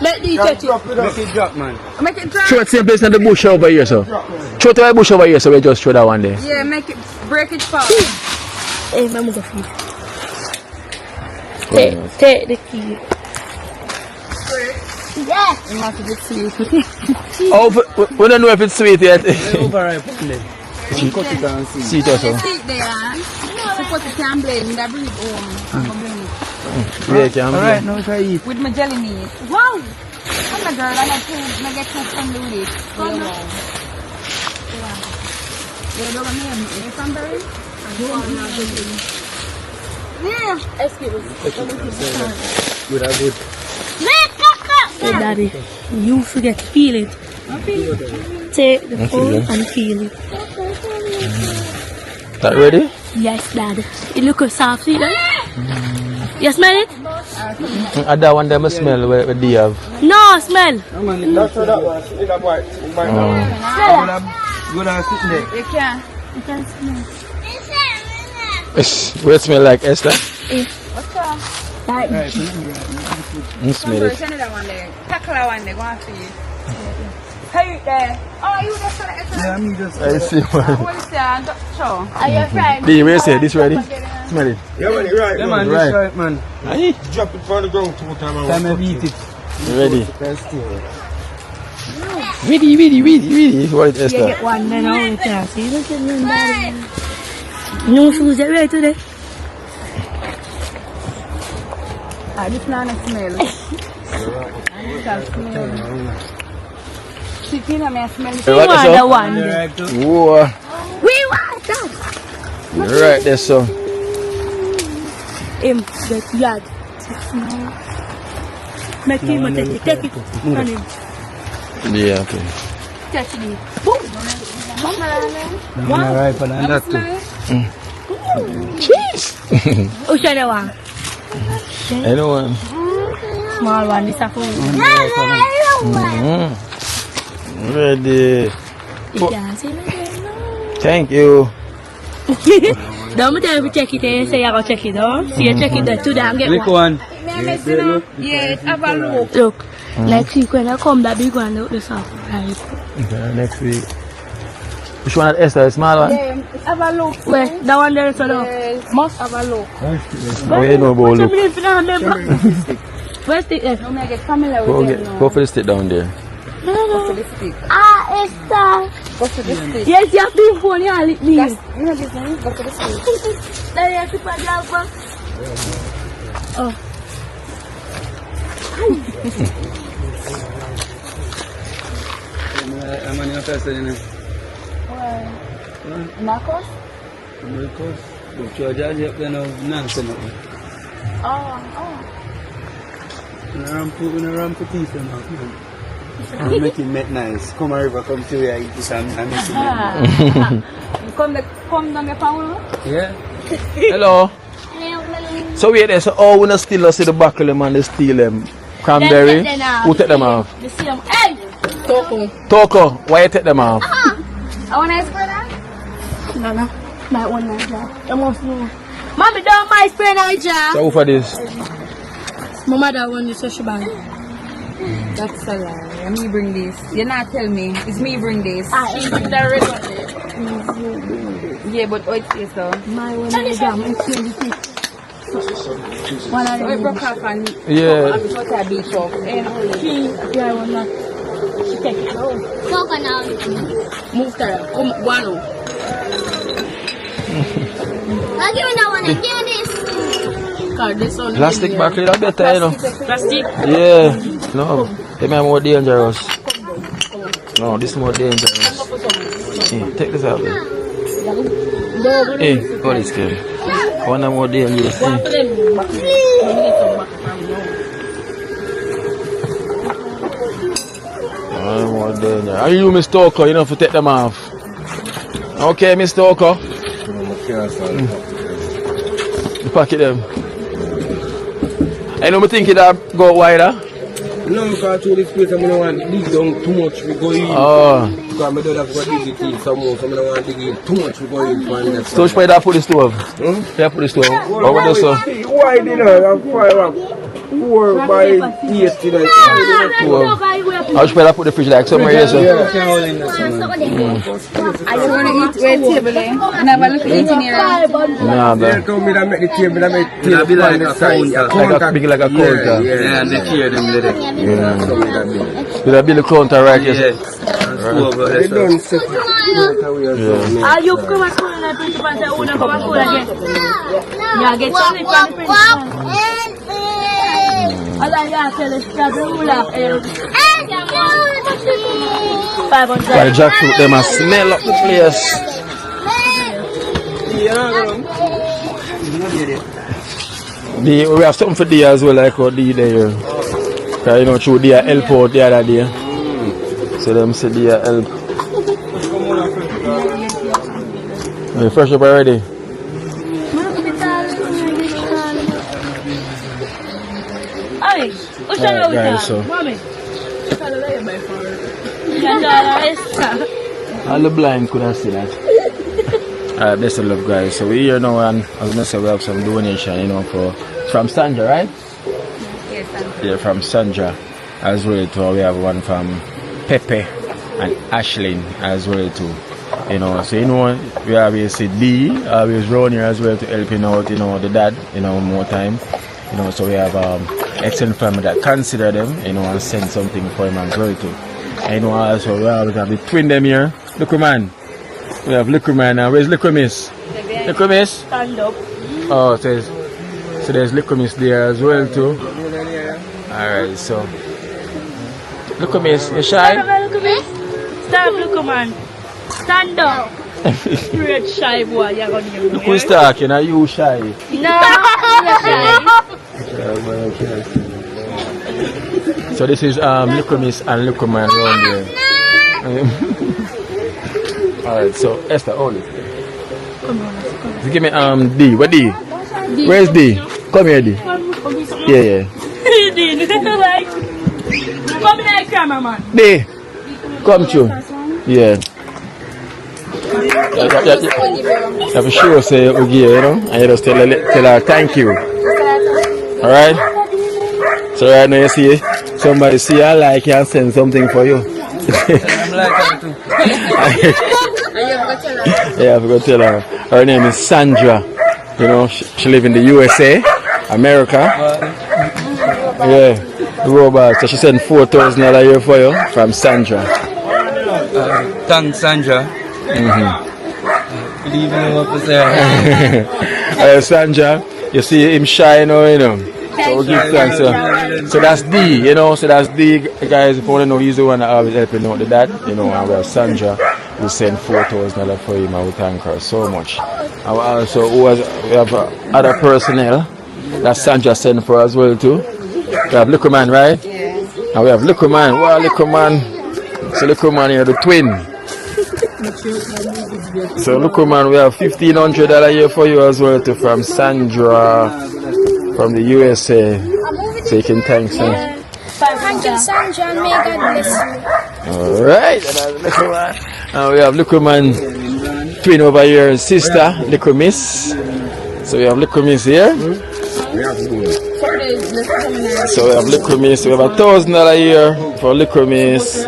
Let the catch it. Make it drop, man. Make it drop. Throw it same place in the bush over here, so. Throw it to the bush over here, so we just throw that one there. Yeah, make it, break it fast. Hey, Mama, go feed. Take the key. Yes. You must be sweet. Oh, we don't know if it's sweet yet. Overripe, See it also. Sit there. So put the can blade and I bring it home. I'm going to bring it. Yeah, can Alright, now try eat. With my jelly meat. Wow! I'm a girl and I get too friendly with it. Oh no. You're the one here. You're cranberry? Yeah. Excuse me. Good, good. Hey, Daddy, you forget to feel it. Take the phone and feel it. That ready? Yes, Dad. It looks soft, see that? You smell it? That one them smell where do you have? No, smell. That's what that was. In a boy. Good and sitting there. You can. You can smell. Where it smell like Esther? What's up? Like, Smell it. Send that one there. Tackle that one there. Go and see it. Hey there. Oh, you just saw it. Yeah, me just. I see one. What is that? Show. are you friend? D, where say this ready? Smell it. Yeah, man, right. Yeah, man, Right. this right, man. Aye. Drop it on the ground 2 times. Time I beat it. Ready. That's still. Ready. What is Esther? Get one, then I'll wait there. See, look at me, Daddy. No shoes, get ready today. This one smell. Chicken, I smell it. We What want is the up? one. there. Whoa. We want that. Right there, so. Him, the yard. Make him take it. On him. Yeah, okay. Catch me. Alright, and that too. Cheese. Who's the one? Anyone? Small one, this is for you. Ready. Yeah, see you. Thank you. Don't tell me to check it and say I go check it, oh? See you check it there today and get Lick one. one. Yeah, have a look. Look, Next week when I come, that big one, the soft rice. Okay, next week. Which one at Esther? The small one? Yeah, have a look. Where? That one there is a look. Must have a look. Oh, you know about look. Where's the F? I'm gonna get familiar with them now. Go for the stick down there. Go for the stick. Ah, Esther. Go for the stick. Yes, you have to phone you and lick me. That's, you know this one? Go for the stick. Then you have to put your phone. Oh. I'm on your person, you know. Marcos? Because the judge has up there now, nonsense. Oh. In a ramp for teeth and that, man. Make it nice. Come on, river, come to where I eat this and miss it. Come down the power. Yeah. Hello. So wait there, so we not still see the buckle them and they steal them. Cranberry. Who take them off? The same. Hey! Toko, why you take them off? I want to spray that. No. My one night job. You must know. Mommy, don't my spray now, job. So who for this? My mother won the social bank. That's a lie. Me bring this. You not tell me. It's me bring this. She bring the red one. Yeah, but what it is though? My one night job. It's 26. One of So it them. broke off and Yeah. I thought I beat off. She, yeah, one night. She take it out. Move her. Come, one out. I'll give me that one. Give me this. Cause this one. Plastic buckle is better, you know. Plastic. Yeah. No, they may more dangerous. No, this is more dangerous. Hey, take this out there. Hey, go this kid. One more dangerous. One for them. One more dangerous. Are you Mr. Oko? You know if you take them off. Okay, Mr. Oko. You packet them. I know me think it go wider. No, because through this place, I don't want to dig down too much. We go in. Oh. Because I don't have to dig it in some more. So I don't want to dig in too much. We go in. So which way that put the stove? Yeah, put the stove. Or what does so? Why did I 4 by 8 today? How should I put the fridge like somewhere here, so? I just want to eat where table and have a look at eating here. Nah, They man. told me that make the table, that make the table be like a counter. Like a big like a counter. Yeah, and they tear them there. Yeah. With a big counter right here. They don't set it away. Are you come and school and I principal and say, oh, no, come and school again? Yeah, get something from the principal. I like that, tell us, that rule of 500. Why the jackfruit, them a smell up the place. We have something for D as well, like what D there. Because you know, through D help out the other day. So them say D help. Are you fresh up already? Hey, what's Alright, wrong with guys, that? so- Mommy. All the blind could have seen that. Alright, best of luck, guys. So we here now, and as I said, we have some donation, you know, from Sandra, right? Yes, Yeah, from Sandra as well too. We have one from Pepe and Ashlyn as well too. You know, so you know, we always see D always round here as well to helping out, you know, the dad, you know, more time. You know, so we have excellent family that consider them, you know, and send something for him and girl too. And you know, also we always have the twin them here. Look, man. We have Liquor Man now. Where's Liquor Miss? Liquor Miss? Stand up. Oh, so there's Liquor Miss there as well too. Alright, so Liquor Miss, you shy? Stand up, look at me. Stand up, look, man. Stand up. Red shy boy, you're going to get me. Who's talking? Are you shy? No, you're shy. So this is Liquor Miss and Liquor Man around there. Alright, so Esther, hold it. So give me D. What D? Where's D? Come here, D. Yeah. Come here, cameraman. D. Come through. Yeah. You have to show us you you know, and you just tell her thank you. Alright? So right now you see somebody see I like you and send something for you. I'm like her too. Yeah, I forgot to tell her. Her name is Sandra. You know, she live in the USA, America. Yeah, robot. So she sent $4,000 a year for you from Sandra. Thanks, Sandra. Good evening, officer. Sandra, you see him shine now, you know. So we give thanks. So that's D, you know. So that's D, guys. If you want to know, he's the one that always helping out the dad, you know. And we have Sandra who sent $4,000 for him. I would thank her so much. And we also we have other personnel that Sandra sent for as well too. We have Little Man, right? Yeah. And we have Little Man. Wow, Little Man. So Little Man here, the twin. So Little Man, we have $1,500 a year for you as well too from Sandra from the USA. So you can thank Sandra. Thank you, Sandra, and may God bless you. Alright, and we have Little Man twin over here, sister, Little Miss. So we have Little Miss here. So we have Little Miss, we have $1,000 a year for Little Miss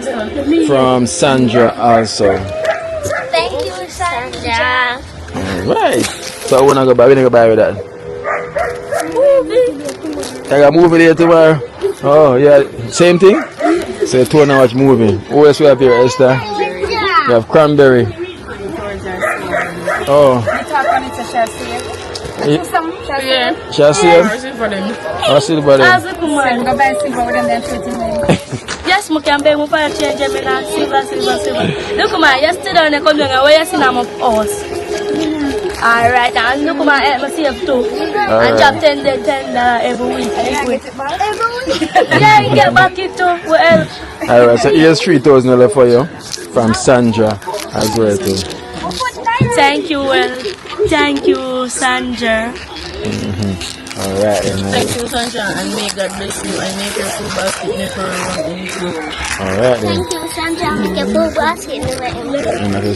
from Sandra also. Thank you, Sandra. Alright, so I wanna go buy, we gonna go buy with that. I got a movie there tomorrow. Oh yeah, same thing? So 2 hours movie. Who else we have here, Esther? We have Cranberry. Oh. Shall I see him? I'll see the body. Yes, I can be more change and silver. Look at my yesterday and I come here where you see I'm of us. Alright, and look at my help myself too. I drop $10 every week. Yeah, you get back it too. Well. Alright, so here's $3,000 for you from Sandra as well too. Thank you, well. Thank you, Sandra. Alright, thank you, Sandra, and may God bless you. I make your food basket never run into. Alright, thank you, Sandra. Make your food basket never.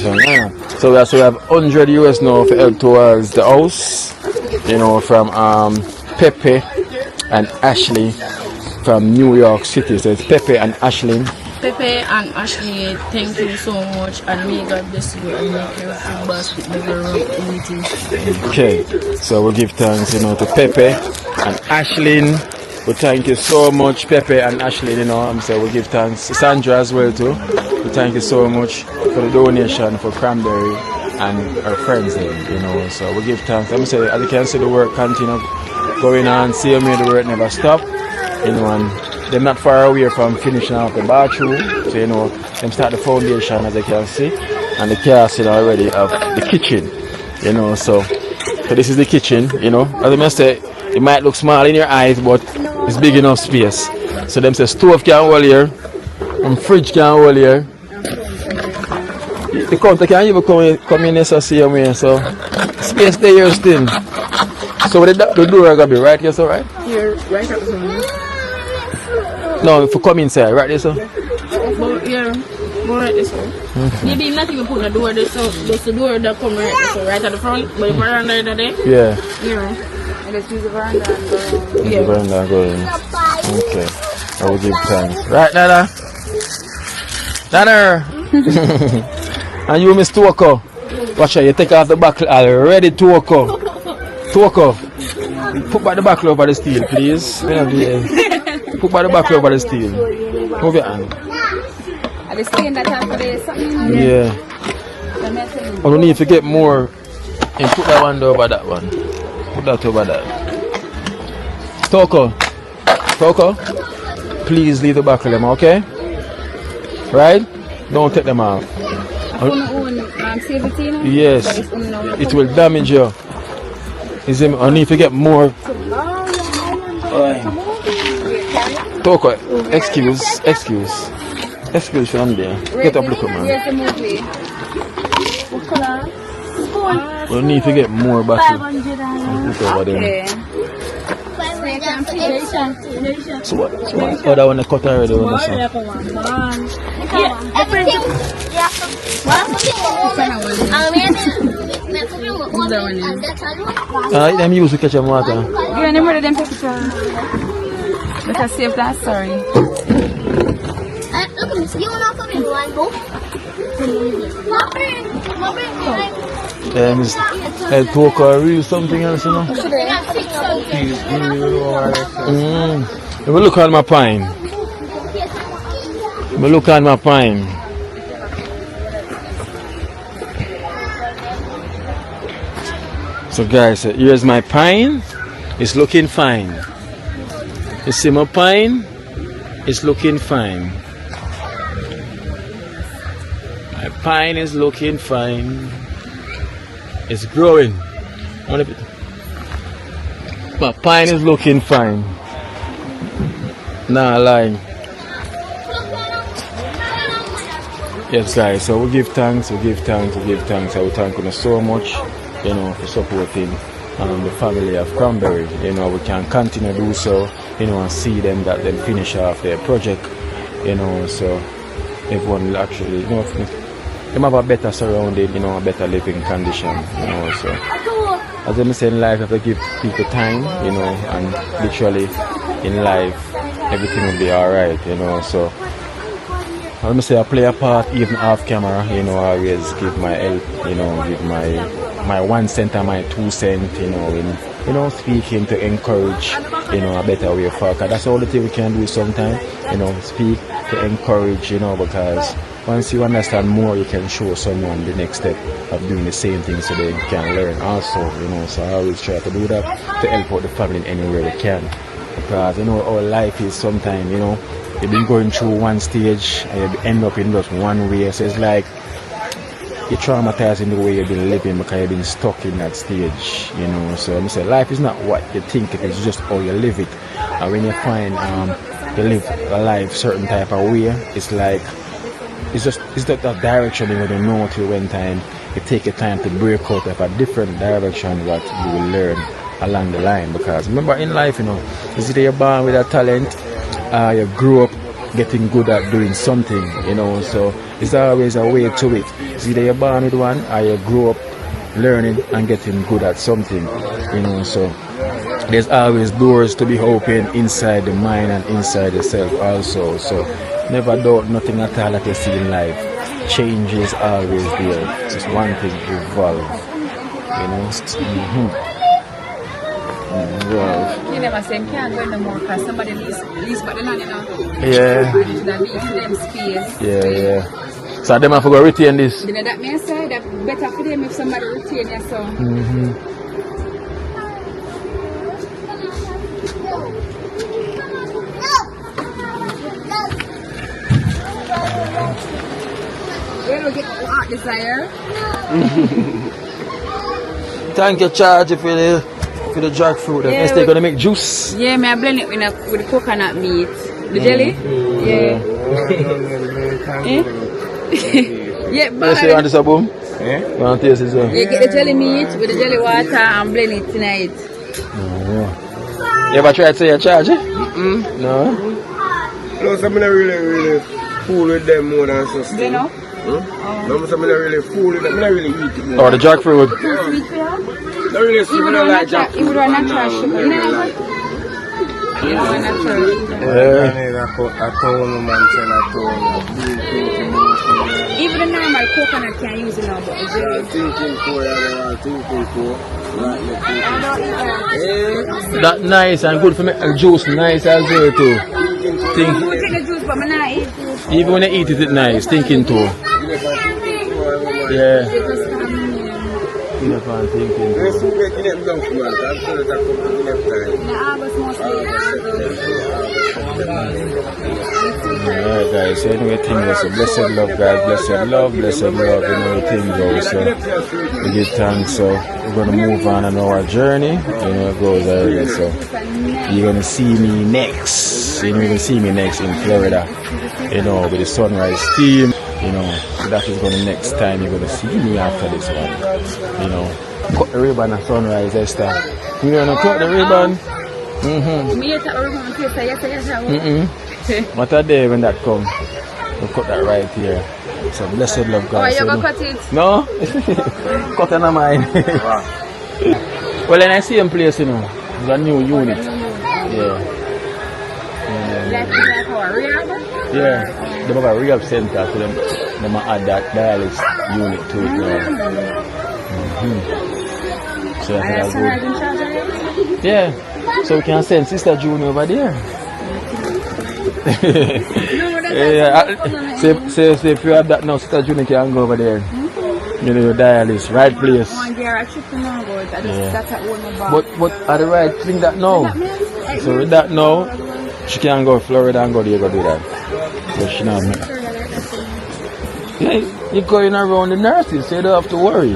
So we also have $100 now for help towards the house. You know, from Pepe and Ashley from New York City. So it's Pepe and Ashley. Pepe and Ashley, thank you so much, and may God bless you and make your food basket never run into. Okay, so we'll give thanks, you know, to Pepe and Ashley. We thank you so much, Pepe and Ashley, you know. So we'll give thanks to Sandra as well too. We thank you so much for the donation for Cranberry and our friends there, you know. So we'll give thanks. I'm say, as you can see, the work continue going on. See me, the work never stop, you know. And they're not far away from finishing off the bathroom, so you know, them start the foundation as you can see, and the casting already of the kitchen, you know. So this is the kitchen, you know. As I must say, it might look small in your eyes, but it's big enough space. So them say stove can hold here, and fridge can hold here. The counter can even come in the same way, so space there here still. So the door gonna be right here, so right? Here, right at the front. No, if you come inside, right there, so? But here, go right this way. Maybe not even put the door there, so there's the door that come right this way, right at the front, but the veranda is there. Yeah. Here. And let's use the veranda and go. Yeah. The veranda go in. Okay. I will give thanks. Right, Nana? Nana! And you, Miss Tuoko? Watch out, you take off the buckle already, Tuoko. Tuoko. Put back the buckle over the steel, please. Put back the buckle over the steel. Move your hand. Are they staying that time for the something? Yeah. I don't need to get more and put that one over that one. Put that over that. Toko, please leave the buckle them, okay? Right? Don't take them out. Yes. It will damage you. I need to get more. Toko, excuse from there. Get up, look, man. We need to get more buckle. Look over there. So what? Oh, that one I cut already. Them use to catch them water. Let us save that, sorry. Look at this. You want to come in one book? El poker real something else, you know. Let me look on my pine. Let me look on my pine. So guys, here's my pine. It's looking fine. You see my pine? It's looking fine. My pine is looking fine. It's growing. My pine is looking fine. Nah, lying. Yes, guys. So we give thanks. I will thank you so much, you know, for supporting the family of Cranberry. You know, we can continue to do so, you know, and see them that they finish off their project, you know, so everyone will actually, you know, them have a better surrounding, you know, a better living condition, you know, so as I say in life, you have to give people time, you know, and literally in life everything will be alright, you know, so let me say I play a part even off camera, you know, I always give my help, you know, give my 1 cent and my 2 cents, you know, in, you know, speaking to encourage, you know, a better way forward. That's all the thing we can do sometimes, you know, speak to encourage, you know, because once you understand more, you can show someone the next step of doing the same thing so they can learn also, you know. So I always try to do that to help out the family in any way we can, because, you know, our life is sometimes, you know, you've been going through one stage and you end up in just one way, so it's like you're traumatized in the way you've been living because you've been stuck in that stage, you know. So I'm say life is not what you think it is, just how you live it. And when you find you live a life certain type of way, it's like it's not a direction you don't know till when time you take your time to break out of a different direction what you will learn along the line. Because remember in life, you know, is either you're born with a talent, you grew up getting good at doing something, you know, so it's always a way to it. It's either you're born with one or you grow up learning and getting good at something, you know, so there's always doors to be open inside the mind and inside yourself also. So never doubt nothing at all that you see in life. Change is always there. Just one thing, evolve, you know. Evolve. You never say you can't go no more because somebody leaves but they're not, you know. Yeah. That leaves them space. Yeah. So them have to go retain this. You know that means say that better for them if somebody retain you, so. Where do we get art desire? Thank you, Charge, for the jackfruit. Yeah, They're gonna make juice. Yeah, I blend it with the coconut meat. The jelly? Yeah. Yeah, but You want this a boom? You want to taste this? You get the jelly meat with the jelly water and blend it tonight. You ever tried to say a Charge? No? No, I'm not really fool with them more than so. You know? No, I'm not really fool with them. I'm not really eat it. Or the jackfruit? Sweet for you? Not really sweet, I like jackfruit. You would want natural sugar. You know what? You know natural sugar. Even the normal coconut can use it now, but the jelly. That nice and good for me. Juice nice as well too. Think, I take the juice, but I'm not eat juice. even when you eat it, it's nice. Thinking too. Yeah. Alright guys, so anyway thing is blessed love guys, blessed love, you know the thing goes. So we give thanks, so we're gonna move on our journey, you know it goes already. So you're gonna see me next. You're gonna see me next in Florida, you know, with the Sunrise team, you know, so that is gonna next time you're gonna see me after this one, you know. Cut the ribbon at Sunrise, Esther. We're gonna cut the ribbon. What a day when that come. We'll cut that right here. So blessed love God. Oh, you gonna cut it? No? Cut it on mine. Well, in the same place, you know. It's a new unit. Yeah. like our rehab? Yeah, they have a rehab center, so them add that dialysis unit to it now. So I think that's good. Yeah, so we can send Sister June over there. Say if you have that now, Sister June can go over there. You know, your dialysis, right place. But at the right thing that now. So with that now, she can go to Florida and go there go do that. But she not. Yeah, you're going around the nurses, so you don't have to worry.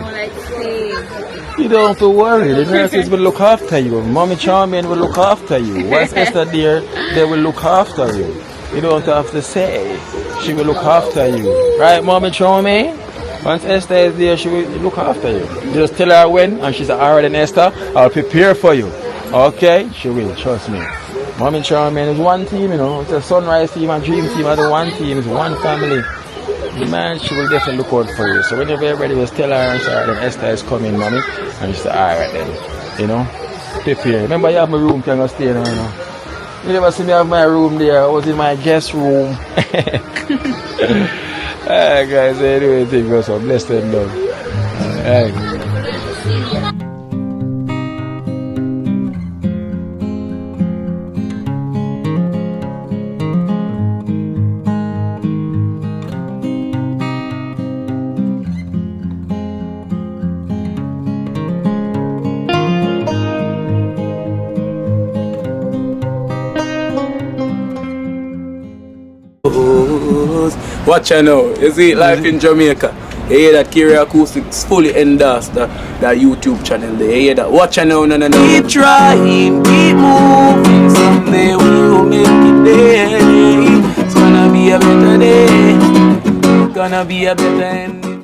You don't have to worry. The nurses will look after you. Mommy Charmaine will look after you. Once Esther there, they will look after you. You don't have to say. She will look after you. Right, Mommy Charmaine? Once Esther is there, she will look after you. Just tell her when, and she's alright, and Esther, I'll prepare for you. Okay? She will, trust me. Mommy Charmaine is one team, you know. It's a sunrise team and dream team are the one team. It's one family. Man, she will definitely look out for you. So whenever you're ready, just tell her, and say, then Esther is coming, Mommy. And she say, alright then. You know? Prepare. Remember, you have my room, can I stay there, you know? You never see me have my room there. I was in my guest room. Alright guys, anyway, thank you so blessed and love. Alright. Watch out now, you see life in Jamaica. You hear that Kerry Acoustics fully endorsed that YouTube channel there. You hear that? Watch out now, no. Keep trying, keep moving. Someday we will make it there. It's gonna be a better day. Gonna be a better end.